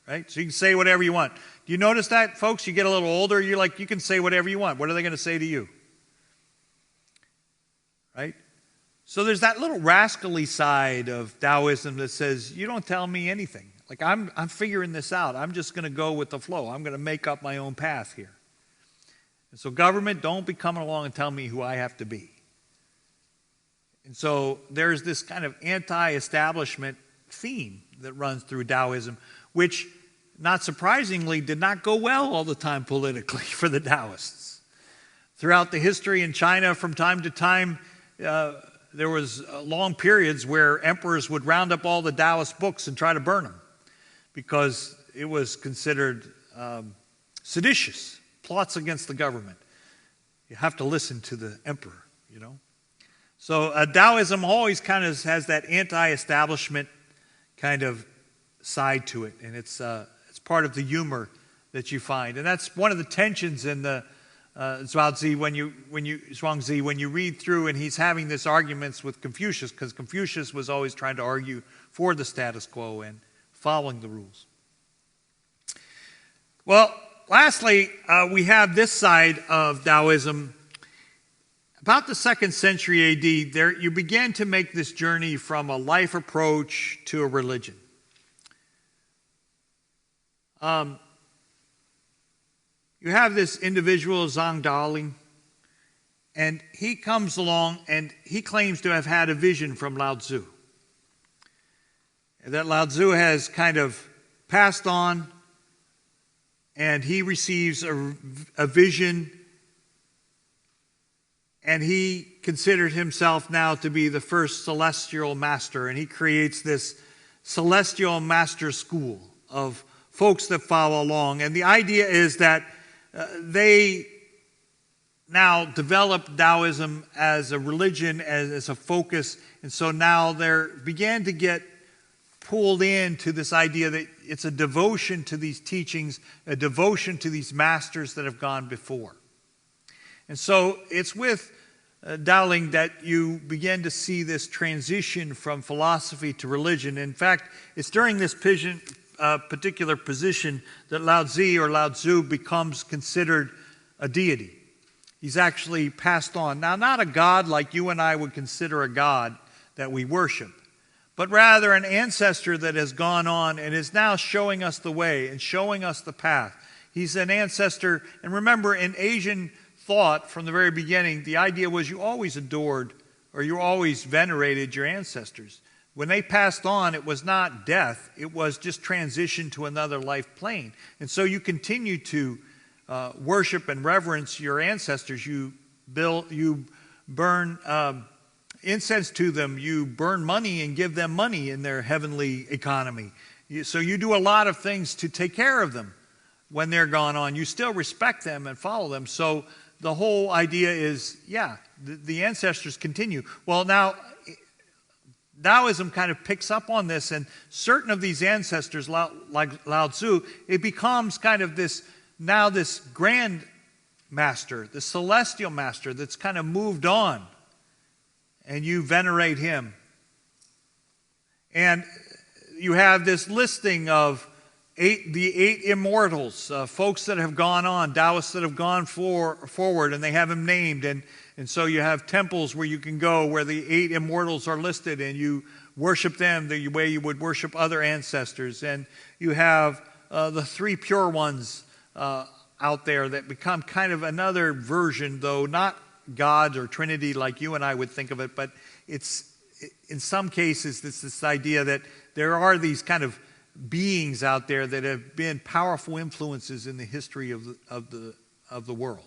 right? So you can say whatever you want. Do you notice that, folks? You get a little older, you can say whatever you want. What are they going to say to you? Right? So there's that little rascally side of Taoism that says, you don't tell me anything. Like, I'm figuring this out. I'm just going to go with the flow. I'm going to make up my own path here. And so government, don't be coming along and tell me who I have to be. And so there's this kind of anti-establishment theme that runs through Taoism, which, not surprisingly, did not go well all the time politically for the Taoists. Throughout the history in China, from time to time, there was long periods where emperors would round up all the Taoist books and try to burn them, because it was considered seditious, plots against the government. You have to listen to the emperor, So Taoism always kind of has that anti-establishment kind of side to it, and it's part of the humor that you find. And that's one of the tensions in the Zhuangzi when you read through, and he's having these arguments with Confucius, because Confucius was always trying to argue for the status quo and following the rules. Well, lastly, we have this side of Taoism. About the 2nd century AD, you began to make this journey from a life approach to a religion. You have this individual, Zhang, and he comes along and he claims to have had a vision from Lao Tzu. That Lao Tzu has kind of passed on, and he receives a vision, and he considered himself now to be the first celestial master, and he creates this celestial master school of folks that follow along. And the idea is that they now develop Taoism as a religion, as a focus, and so now they began to get pulled into this idea that it's a devotion to these teachings, a devotion to these masters that have gone before. And so it's with Daoling that you begin to see this transition from philosophy to religion. In fact, it's during this particular position that Lao Tzu becomes considered a deity. He's actually passed on. Now, not a god like you and I would consider a god that we worship, but rather an ancestor that has gone on and is now showing us the way and showing us the path. He's an ancestor. And remember, in Asian thought from the very beginning, the idea was you always adored or you always venerated your ancestors. When they passed on, it was not death. It was just transition to another life plane. And so you continue to worship and reverence your ancestors. You burn incense to them. You burn money and give them money in their heavenly economy. So you do a lot of things to take care of them when they're gone on. You still respect them and follow them. So the whole idea is, the ancestors continue. Well, now, Taoism kind of picks up on this, and certain of these ancestors, like Lao Tzu, it becomes kind of this grand master, the celestial master that's kind of moved on and you venerate him. And you have this listing of the eight immortals, folks that have gone on, Taoists that have gone forward, and they have them named. And so you have temples where you can go where the eight immortals are listed, and you worship them the way you would worship other ancestors. And you have the three pure ones out there that become kind of another version, though not God or Trinity like you and I would think of it, but it's in some cases it's this idea that there are these kind of beings out there that have been powerful influences in the history of the world.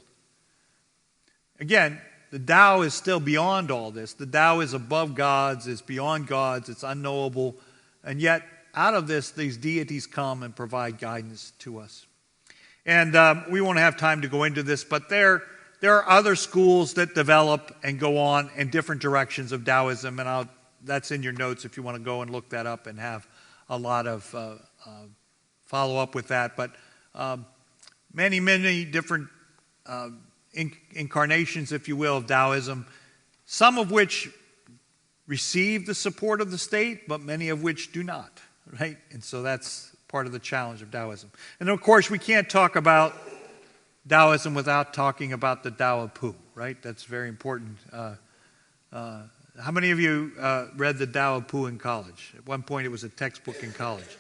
Again, the Tao is still beyond all this. The Tao is above gods, it's beyond gods, it's unknowable, and yet out of this, these deities come and provide guidance to us. And we won't have time to go into this, but there are other schools that develop and go on in different directions of Taoism, and that's in your notes if you want to go and look that up and have a lot of follow-up with that. But many, many different incarnations, if you will, of Taoism, some of which receive the support of the state, but many of which do not, right? And so that's part of the challenge of Taoism. And of course, we can't talk about Taoism without talking about the Tao of Pu, right? That's very important. How many of you read the Tao of Pu in college? At one point, it was a textbook in college.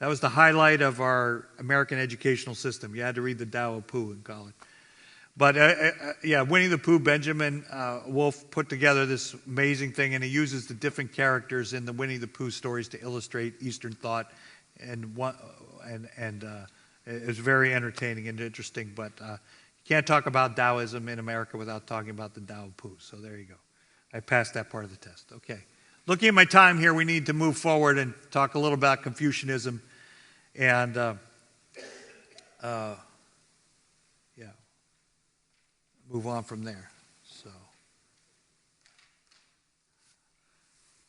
That was the highlight of our American educational system. You had to read the Tao of Pu in college. But yeah, Winnie the Pooh, Benjamin Wolf put together this amazing thing, and he uses the different characters in the Winnie the Pooh stories to illustrate Eastern thought, and it was very entertaining and interesting. But you can't talk about Taoism in America without talking about the Tao of Pu. So there you go. I passed that part of the test. Okay. Looking at my time here, we need to move forward and talk a little about Confucianism and move on from there. So,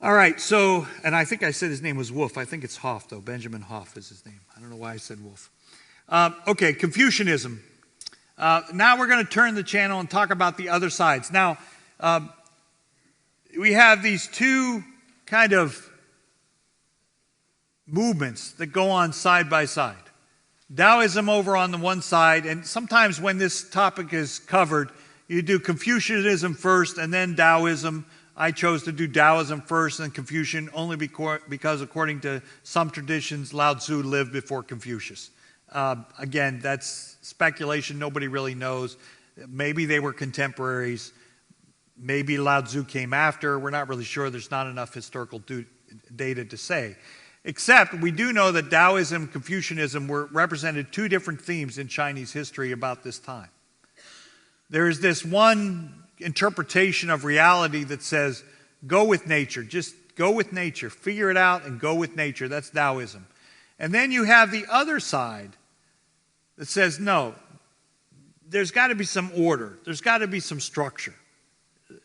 all right. So, and I think I said his name was Wolf. I think it's Hoff, though. Benjamin Hoff is his name. I don't know why I said Wolf. Okay, Confucianism. Now we're going to turn the channel and talk about the other sides. Now, we have these two kind of movements that go on side by side. Taoism over on the one side, and sometimes when this topic is covered, you do Confucianism first and then Taoism. I chose to do Taoism first and Confucian only because according to some traditions, Lao Tzu lived before Confucius. Again, that's speculation. Nobody really knows. Maybe they were contemporaries. Maybe Lao Tzu came after. We're not really sure. There's not enough historical data to say. Except we do know that Taoism and Confucianism represented two different themes in Chinese history about this time. There is this one interpretation of reality that says, go with nature. Just go with nature. Figure it out and go with nature. That's Taoism. And then you have the other side that says, no, there's got to be some order. There's got to be some structure.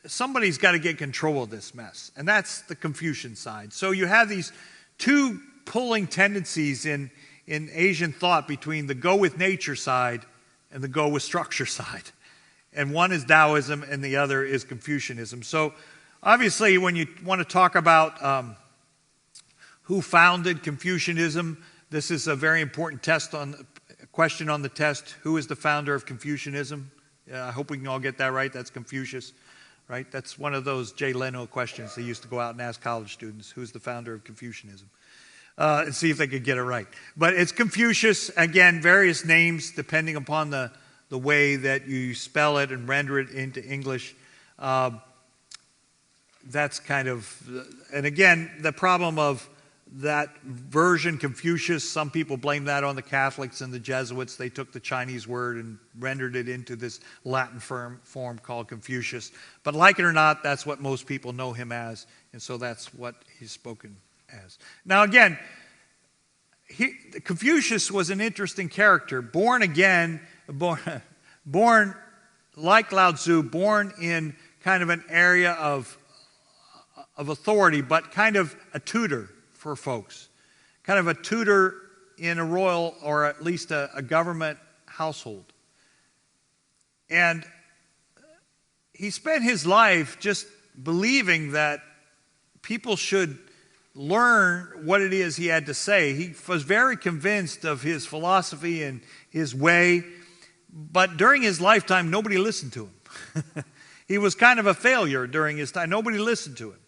Somebody's got to get control of this mess. And that's the Confucian side. So you have these two pulling tendencies in Asian thought between the go with nature side and the go with structure side. And one is Taoism and the other is Confucianism. So obviously when you want to talk about who founded Confucianism, this is a very important question on the test. Who is the founder of Confucianism? I hope we can all get that right. That's Confucius. Right? That's one of those Jay Leno questions they used to go out and ask college students. Who's the founder of Confucianism? And see if they could get it right. But it's Confucius. Again, various names depending upon the way that you spell it and render it into English. That's kind of, and again, the problem of that version, Confucius, some people blame that on the Catholics and the Jesuits. They took the Chinese word and rendered it into this Latin form called Confucius. But like it or not, that's what most people know him as, and so that's what he's spoken as. Now again, Confucius was an interesting character, born like Lao Tzu, born in kind of an area of authority, but kind of a tutor for folks, kind of a tutor in a royal or at least a government household. And he spent his life just believing that people should learn what it is he had to say. He was very convinced of his philosophy and his way, but during his lifetime, nobody listened to him. He was kind of a failure during his time. Nobody listened to him.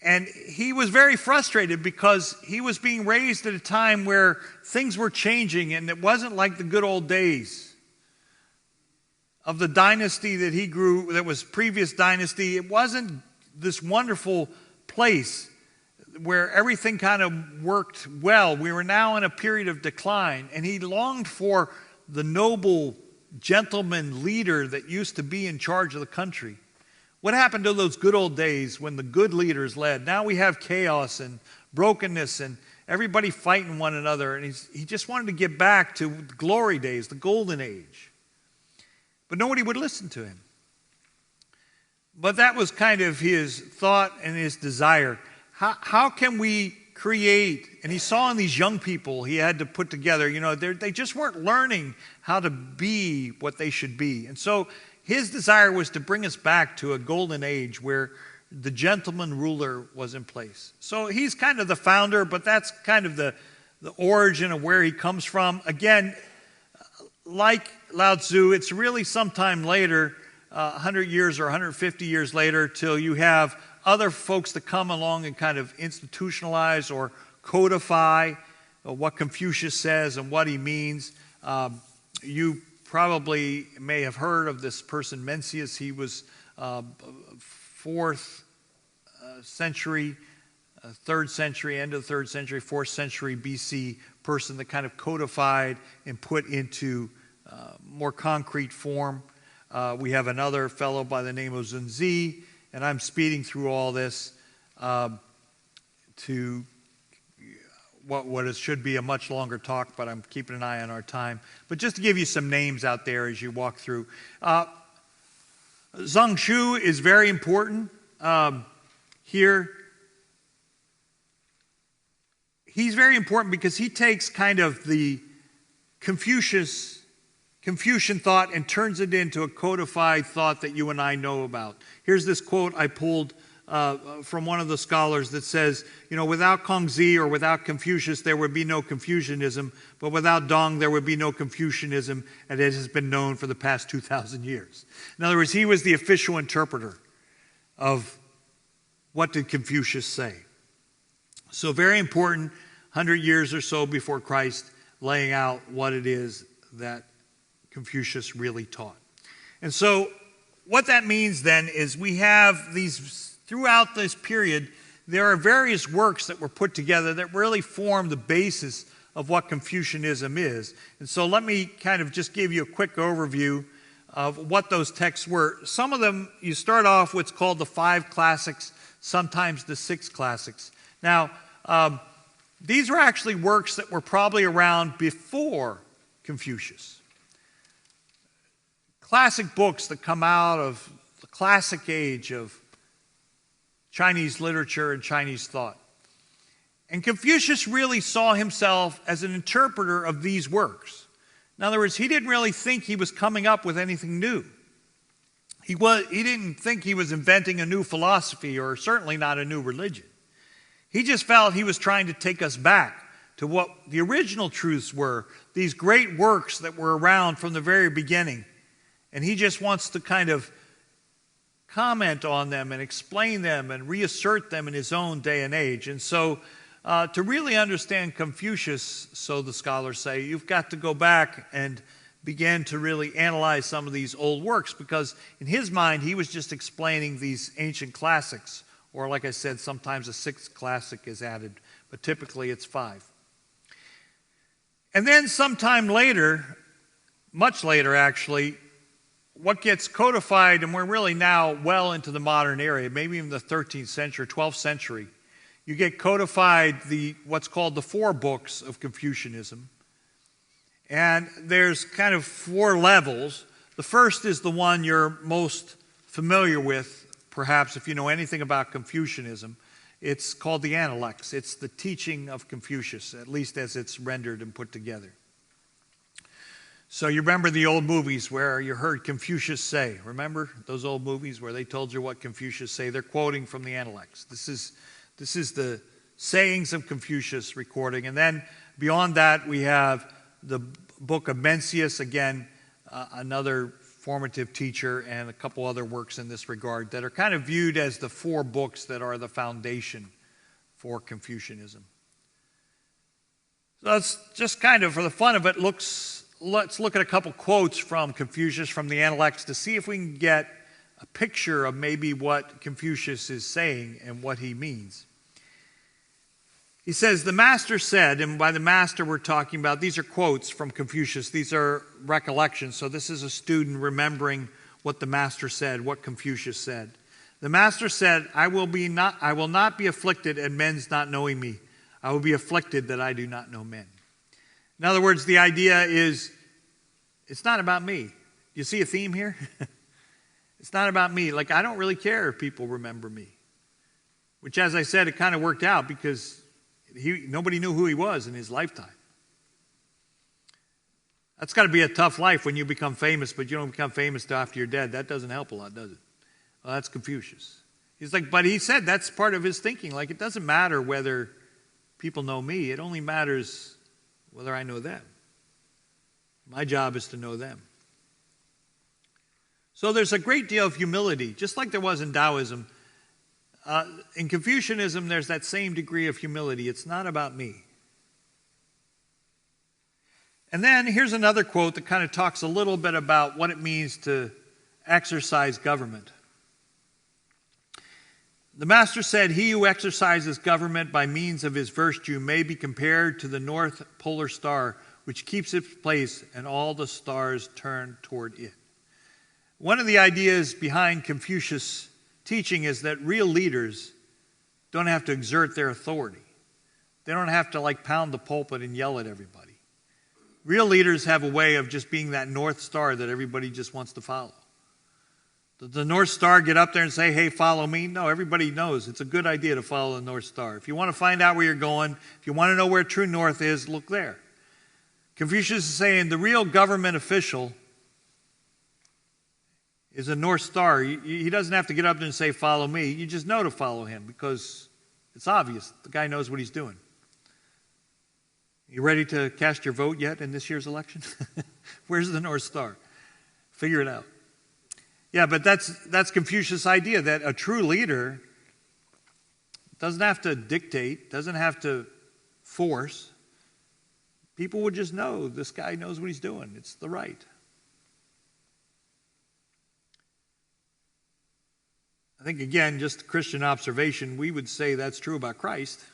And he was very frustrated because he was being raised at a time where things were changing, and it wasn't like the good old days of the dynasty that he grew, that was previous dynasty. It wasn't this wonderful place where everything kind of worked well. We were now in a period of decline, and he longed for the noble gentleman leader that used to be in charge of the country. What happened to those good old days when the good leaders led? Now we have chaos and brokenness and everybody fighting one another, and he just wanted to get back to the glory days, the golden age. But nobody would listen to him. But that was kind of his thought and his desire. How can we create? And he saw in these young people he had to put together, they just weren't learning how to be what they should be. And so his desire was to bring us back to a golden age where the gentleman ruler was in place. So he's kind of the founder, but that's kind of the origin of where he comes from. Again, like Lao Tzu, it's really sometime later, 100 years or 150 years later, till you have other folks that come along and kind of institutionalize or codify what Confucius says and what he means. You probably may have heard of this person, Mencius. He was 4th century, 3rd century, end of the 3rd century, 4th century BC person that kind of codified and put into more concrete form. We have another fellow by the name of Zhuangzi, and I'm speeding through all this to what should be a much longer talk, but I'm keeping an eye on our time. But just to give you some names out there as you walk through. Shishu is very important here. He's very important because he takes kind of the Confucian thought and turns it into a codified thought that you and I know about. Here's this quote I pulled from one of the scholars that says, without Zhuangzi or without Confucius, there would be no Confucianism, but without Dong, there would be no Confucianism, and it has been known for the past 2,000 years. In other words, he was the official interpreter of what did Confucius say. So very important, 100 years or so before Christ, laying out what it is that Confucius really taught. And so what that means then is we have these, throughout this period, there are various works that were put together that really form the basis of what Confucianism is. And so let me kind of just give you a quick overview of what those texts were. Some of them, you start off with what's called the 5 classics, sometimes the 6 classics. Now, these were actually works that were probably around before Confucius. Classic books that come out of the classic age of Chinese literature and Chinese thought. And Confucius really saw himself as an interpreter of these works. In other words, he didn't really think he was coming up with anything new. He didn't think he was inventing a new philosophy or certainly not a new religion. He just felt he was trying to take us back to what the original truths were, these great works that were around from the very beginning. And he just wants to kind of comment on them and explain them and reassert them in his own day and age. And so to really understand Confucius, so the scholars say, you've got to go back and begin to really analyze some of these old works, because in his mind, he was just explaining these ancient classics, or like I said, sometimes a 6th classic is added, but typically it's 5. And then sometime later, much later actually, what gets codified, and we're really now well into the modern era, maybe even the 13th century, 12th century, you get codified what's called the 4 books of Confucianism. And there's kind of 4 levels. The first is the one you're most familiar with, perhaps if you know anything about Confucianism. It's called the Analects. It's the teaching of Confucius, at least as it's rendered and put together. So you remember the old movies where you heard Confucius say, remember those old movies where they told you what Confucius say? They're quoting from the Analects. This is the sayings of Confucius recording. And then beyond that, we have the book of Mencius, again, another formative teacher, and a couple other works in this regard that are kind of viewed as the 4 books that are the foundation for Confucianism. So it's just kind of, for the fun of it, let's look at a couple quotes from Confucius from the Analects to see if we can get a picture of maybe what Confucius is saying and what he means. He says, the master said, and by the master we're talking about, these are quotes from Confucius. These are recollections. So this is a student remembering what the master said, what Confucius said. The master said, I will not be afflicted at men's not knowing me. I will be afflicted that I do not know men. In other words, the idea is, it's not about me. You see a theme here? It's not about me. Like, I don't really care if people remember me. Which, as I said, it kind of worked out because nobody knew who he was in his lifetime. That's got to be a tough life when you become famous, but you don't become famous till after you're dead. That doesn't help a lot, does it? Well, that's Confucius. He's like, but he said that's part of his thinking. Like, it doesn't matter whether people know me. It only matters whether I know them. My job is to know them. So there's a great deal of humility, just like there was in Taoism. In Confucianism, there's that same degree of humility. It's not about me. And then here's another quote that kind of talks a little bit about what it means to exercise government. The master said, he who exercises government by means of his virtue may be compared to the north polar star, which keeps its place and all the stars turn toward it. One of the ideas behind Confucius' teaching is that real leaders don't have to exert their authority. They don't have to like pound the pulpit and yell at everybody. Real leaders have a way of just being that North Star that everybody just wants to follow. Does the North Star get up there and say, hey, follow me? No, everybody knows it's a good idea to follow the North Star. If you want to find out where you're going, if you want to know where true north is, look there. Confucius is saying the real government official is a North Star. He doesn't have to get up there and say, follow me. You just know to follow him because it's obvious. The guy knows what he's doing. You ready to cast your vote yet in this year's election? Where's the North Star? Figure it out. Yeah, but that's Confucius' idea that a true leader doesn't have to dictate, doesn't have to force. People would just know this guy knows what he's doing. It's the right. I think, again, just Christian observation, we would say that's true about Christ.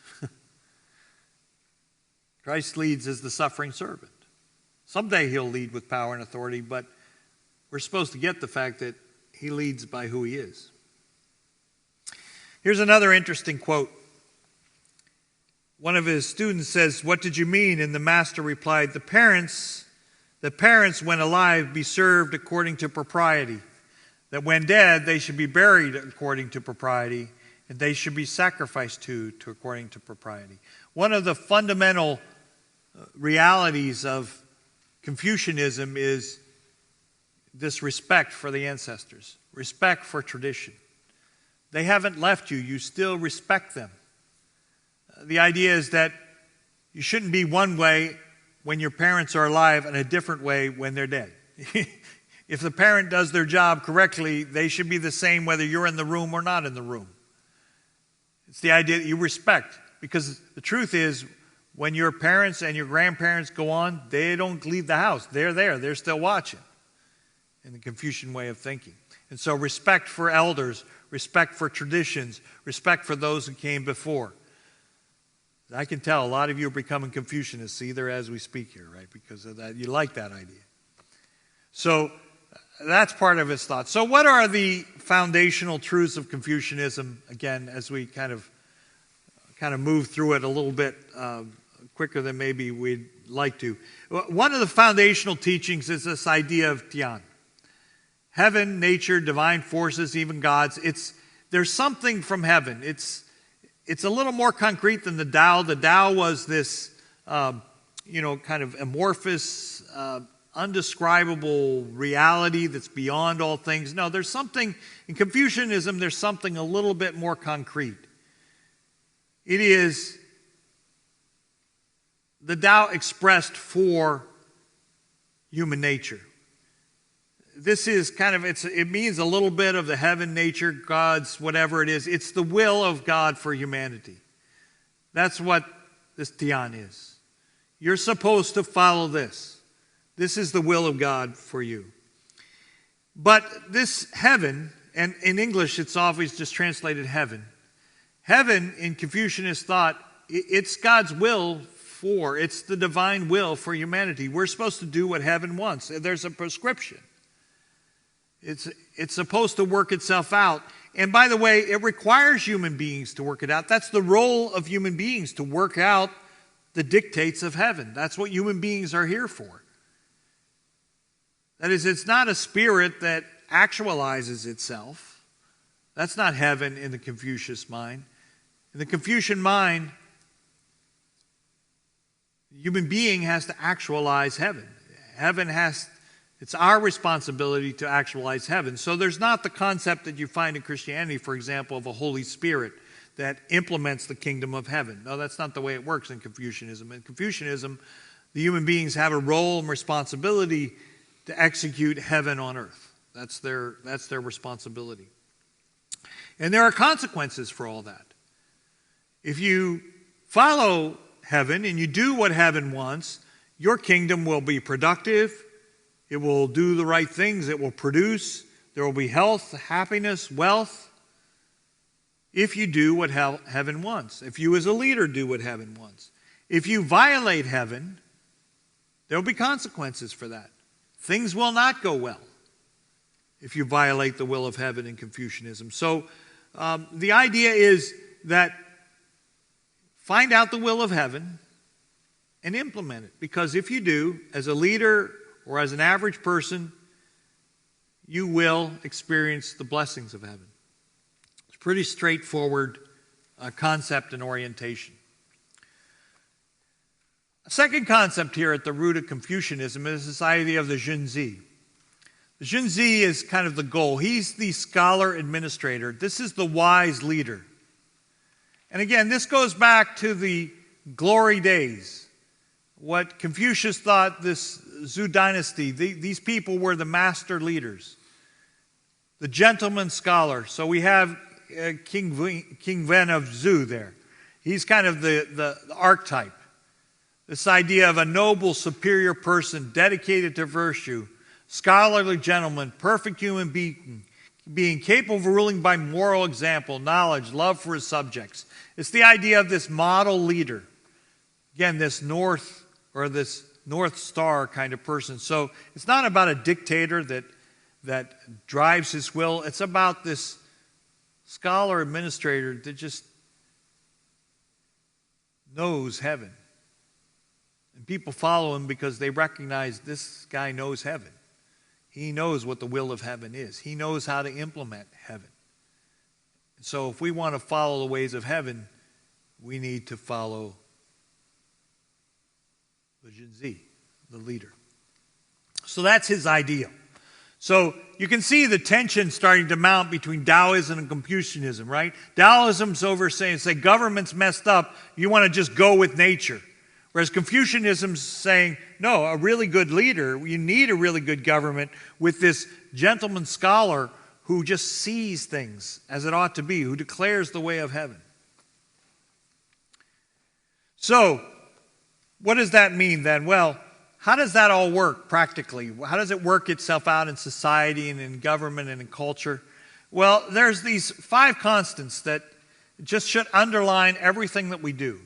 Christ leads as the suffering servant. Someday he'll lead with power and authority, but we're supposed to get the fact that he leads by who he is. Here's another interesting quote. One of his students says, what did you mean? And the master replied, the parents, when alive, be served according to propriety. That when dead, they should be buried according to propriety, and they should be sacrificed to according to propriety. One of the fundamental realities of Confucianism is this respect for the ancestors, respect for tradition. They haven't left you. You still respect them. The idea is that you shouldn't be one way when your parents are alive and a different way when they're dead. If the parent does their job correctly, they should be the same whether you're in the room or not in the room. It's the idea that you respect. Because the truth is, when your parents and your grandparents go on, they don't leave the house. They're there. They're still watching. In the Confucian way of thinking. And so respect for elders, respect for traditions, respect for those who came before. I can tell a lot of you are becoming Confucianists either as we speak here, right? Because of that, you like that idea. So that's part of his thought. So what are the foundational truths of Confucianism, again, as we kind of move through it a little bit quicker than maybe we'd like to. One of the foundational teachings is this idea of Tian. Heaven, nature, divine forces, even gods. There's something from heaven. It's a little more concrete than the Tao. The Tao was this, kind of amorphous, undescribable reality that's beyond all things. No, there's something, in Confucianism, there's something a little bit more concrete. It is the Tao expressed for human nature. This is kind of, it means a little bit of the heaven nature, God's, whatever it is. It's the will of God for humanity. That's what this Tian is. You're supposed to follow this. This is the will of God for you. But this heaven, and in English it's always just translated heaven. Heaven, in Confucianist thought, it's God's will it's the divine will for humanity. We're supposed to do what heaven wants. There's a prescription. It's supposed to work itself out. And by the way, it requires human beings to work it out. That's the role of human beings, to work out the dictates of heaven. That's what human beings are here for. That is, it's not a spirit that actualizes itself. That's not heaven in the Confucius mind. In the Confucian mind, the human being has to actualize heaven. It's our responsibility to actualize heaven. So there's not the concept that you find in Christianity, for example, of a Holy Spirit that implements the kingdom of heaven. No, that's not the way it works in Confucianism. In Confucianism, the human beings have a role and responsibility to execute heaven on earth. That's their responsibility. And there are consequences for all that. If you follow heaven and you do what heaven wants, your kingdom will be productive. It will do the right things. It will produce. There will be health, happiness, wealth. If you do what heaven wants. If you as a leader do what heaven wants. If you violate heaven, there will be consequences for that. Things will not go well if you violate the will of heaven in Confucianism. So the idea is that find out the will of heaven and implement it. Because if you do, as a leader or as an average person, you will experience the blessings of heaven. It's a pretty straightforward concept and orientation. A second concept here at the root of Confucianism is this idea of the Zhuangzi. The Zhuangzi is kind of the goal. He's the scholar administrator. This is the wise leader. And again, this goes back to the glory days. What Confucius thought, this Zhou dynasty, these people were the master leaders. The gentleman scholar. So we have King Wen of Zhou there. He's kind of the archetype. This idea of a noble, superior person, dedicated to virtue, scholarly gentleman, perfect human being capable of ruling by moral example, knowledge, love for his subjects. It's the idea of this model leader. Again, this North Star kind of person. So it's not about a dictator that drives his will. It's about this scholar administrator that just knows heaven. And people follow him because they recognize this guy knows heaven. He knows what the will of heaven is. He knows how to implement heaven. So if we want to follow the ways of heaven, we need to follow the Zhuangzi, the leader. So that's his ideal. So you can see the tension starting to mount between Taoism and Confucianism, right? Taoism's over saying, government's messed up, you want to just go with nature. Whereas Confucianism's saying, no, a really good leader, you need a really good government with this gentleman scholar who just sees things as it ought to be, who declares the way of heaven. So, what does that mean then? Well, how does that all work practically? How does it work itself out in society and in government and in culture? Well, there's these 5 constants that just should underline everything that we do.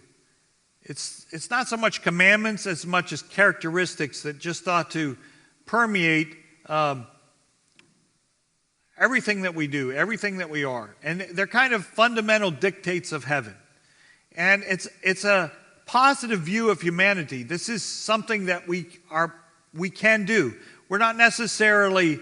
It's not so much commandments as much as characteristics that just ought to permeate everything that we do, everything that we are. And they're kind of fundamental dictates of heaven. And it's a positive view of humanity. This is something that we can do. We won't necessarily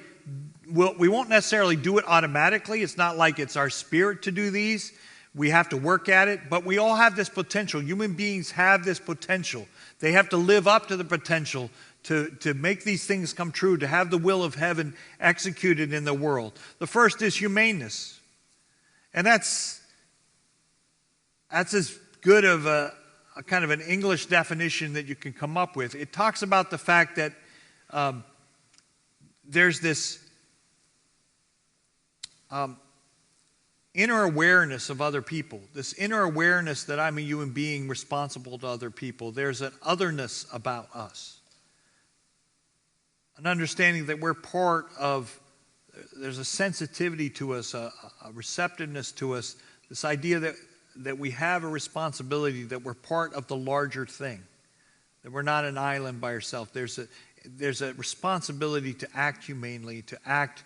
do it automatically. It's not like it's our spirit to do these. We have to work at it, but we all have this potential. Human beings have this potential. They have to live up to the potential to make these things come true, to have the will of heaven executed in the world. The first is humaneness. And that's as good of a kind of an English definition that you can come up with. It talks about the fact that there's this inner awareness of other people, this inner awareness that I'm a human being responsible to other people. There's an otherness about us, an understanding that we're part of, there's a sensitivity to us, a receptiveness to us, this idea that we have a responsibility, that we're part of the larger thing, that we're not an island by ourselves. There's a responsibility to act humanely, to act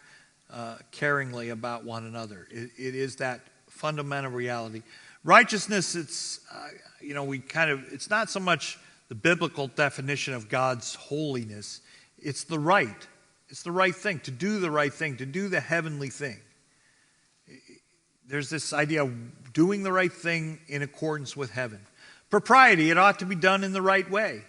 caringly about one another. It is that fundamental reality. Righteousness, it's it's not so much the biblical definition of God's holiness. It's the right thing, to do the right thing, to do the heavenly thing. There's this idea of doing the right thing in accordance with heaven. Propriety, it ought to be done in the right way.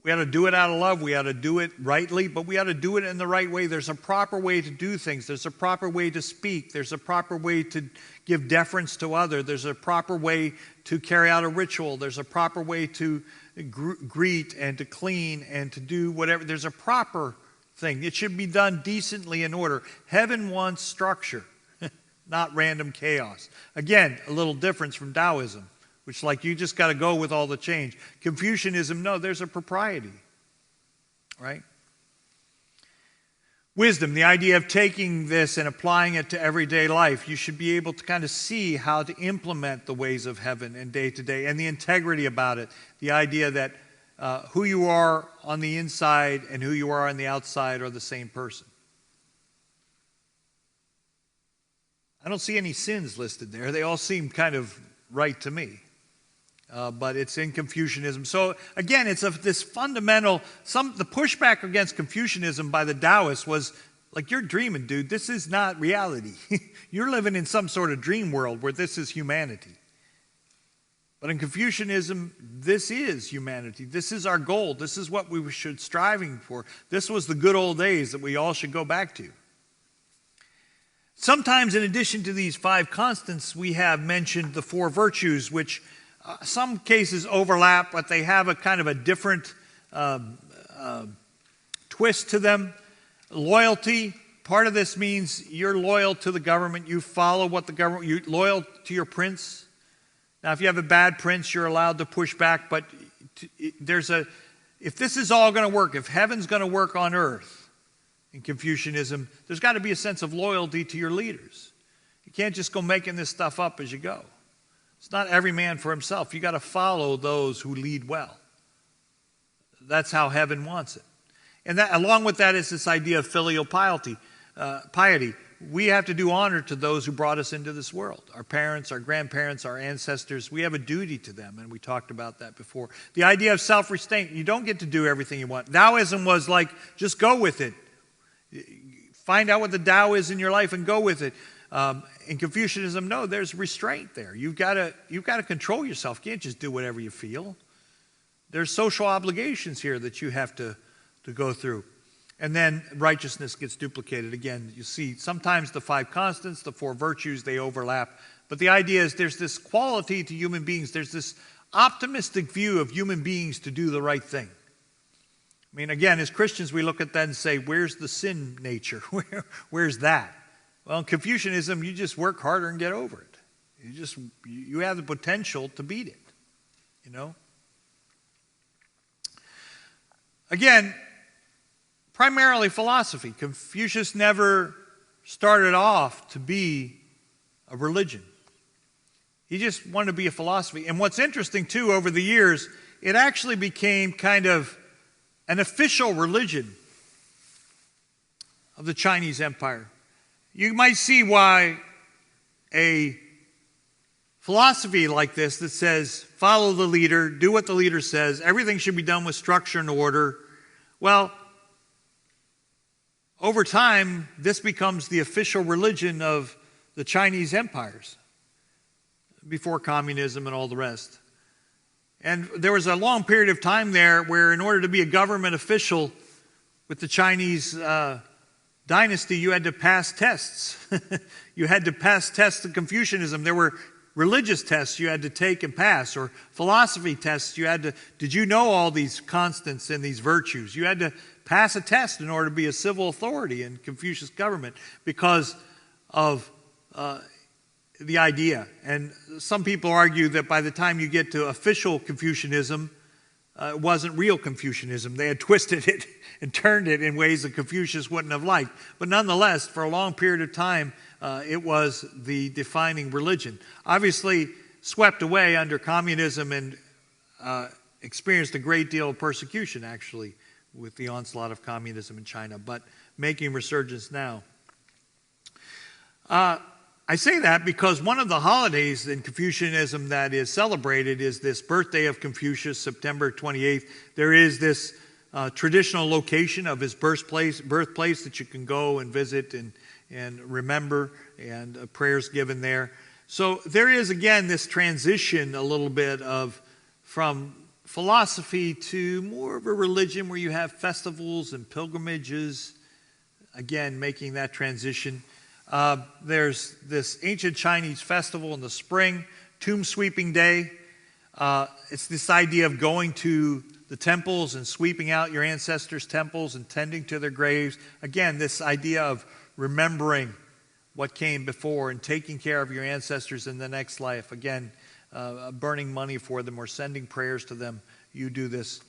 We ought to do it out of love. We ought to do it rightly, but we ought to do it in the right way. There's a proper way to do things. There's a proper way to speak. There's a proper way to give deference to others. There's a proper way to carry out a ritual. There's a proper way to greet and to clean and to do whatever. There's a proper thing. It should be done decently in order. Heaven wants structure, not random chaos. Again, a little difference from Taoism, which you just got to go with all the change. Confucianism, no, there's a propriety, right? Wisdom, the idea of taking this and applying it to everyday life. You should be able to kind of see how to implement the ways of heaven in day to day, and the integrity about it. The idea that who you are on the inside and who you are on the outside are the same person. I don't see any sins listed there. They all seem kind of right to me. But it's in Confucianism. So again, it's this fundamental, the pushback against Confucianism by the Taoists was you're dreaming, dude. This is not reality. You're living in some sort of dream world where this is humanity. But in Confucianism, this is humanity. This is our goal. This is what we should striving for. This was the good old days that we all should go back to. Sometimes in addition to these 5 constants, we have mentioned the 4 virtues, which some cases overlap, but they have a kind of a different twist to them. Loyalty, part of this means you're loyal to the government. You follow what the government, you're loyal to your prince. Now, if you have a bad prince, you're allowed to push back, but if this is all going to work, if heaven's going to work on earth in Confucianism, there's got to be a sense of loyalty to your leaders. You can't just go making this stuff up as you go. It's not every man for himself. You got to follow those who lead well. That's how heaven wants it. And that, along with that is this idea of filial piety. We have to do honor to those who brought us into this world. Our parents, our grandparents, our ancestors. We have a duty to them, and we talked about that before. The idea of self-restraint. You don't get to do everything you want. Taoism was just go with it. Find out what the Tao is in your life and go with it. In Confucianism, no, there's restraint there. You've got to control yourself. You can't just do whatever you feel. There's social obligations here that you have to go through. And then righteousness gets duplicated. Again, you see sometimes the 5 constants, the 4 virtues, they overlap. But the idea is there's this quality to human beings. There's this optimistic view of human beings to do the right thing. I mean, again, as Christians, we look at that and say, where's the sin nature? Where's that? Well, in Confucianism, you just work harder and get over it. You have the potential to beat it, you know? Again, primarily philosophy. Confucius never started off to be a religion. He just wanted to be a philosophy. And what's interesting, too, over the years, it actually became kind of an official religion of the Chinese Empire. You might see why a philosophy like this that says, follow the leader, do what the leader says, everything should be done with structure and order. Well, over time, this becomes the official religion of the Chinese empires before communism and all the rest. And there was a long period of time there where in order to be a government official with the Chinese dynasty, you had to pass tests. You had to pass tests of Confucianism. There were religious tests you had to take and pass, or philosophy tests you had to, did you know all these constants and these virtues? You had to pass a test in order to be a civil authority in Confucius government because of the idea. And some people argue that by the time you get to official Confucianism, it wasn't real Confucianism. They had twisted it and turned it in ways that Confucius wouldn't have liked. But nonetheless, for a long period of time, it was the defining religion. Obviously, swept away under communism and experienced a great deal of persecution, actually, with the onslaught of communism in China, but making resurgence now. I say that because one of the holidays in Confucianism that is celebrated is this birthday of Confucius, September 28th. There is this traditional location of his birthplace that you can go and visit and remember, and prayers given there. So there is, again, this transition a little bit from philosophy to more of a religion where you have festivals and pilgrimages, again, making that transition. There's this ancient Chinese festival in the spring, Tomb Sweeping Day. It's this idea of going to the temples and sweeping out your ancestors' temples and tending to their graves. Again, this idea of remembering what came before and taking care of your ancestors in the next life. Again, burning money for them or sending prayers to them. You do this.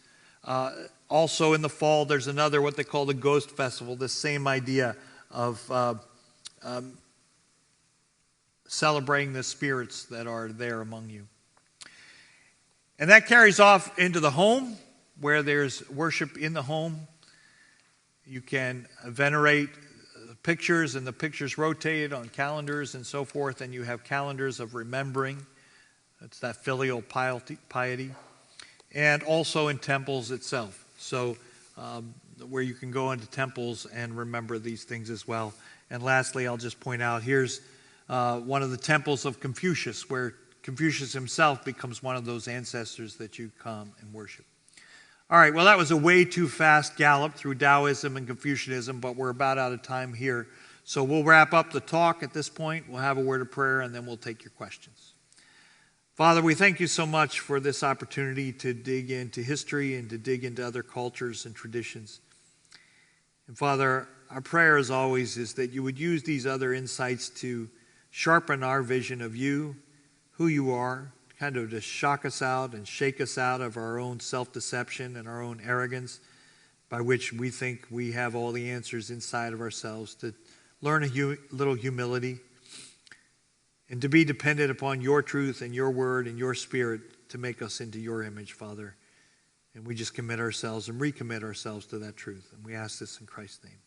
Also in the fall, there's another, what they call the Ghost Festival, this same idea of celebrating the spirits that are there among you. And that carries off into the home, where there's worship in the home. You can venerate pictures, and the pictures rotate on calendars and so forth, and you have calendars of remembering. It's that filial piety. And also in temples itself. So where you can go into temples and remember these things as well. And lastly, I'll just point out, here's one of the temples of Confucius, where Confucius himself becomes one of those ancestors that you come and worship. All right, well, that was a way too fast gallop through Taoism and Confucianism, but we're about out of time here. So we'll wrap up the talk at this point. We'll have a word of prayer, and then we'll take your questions. Father, we thank you so much for this opportunity to dig into history and to dig into other cultures and traditions. And Father, our prayer as always is that you would use these other insights to sharpen our vision of you, who you are, kind of to shock us out and shake us out of our own self-deception and our own arrogance by which we think we have all the answers inside of ourselves, to learn a little humility and to be dependent upon your truth and your word and your spirit to make us into your image, Father. And we just commit ourselves and recommit ourselves to that truth. And we ask this in Christ's name.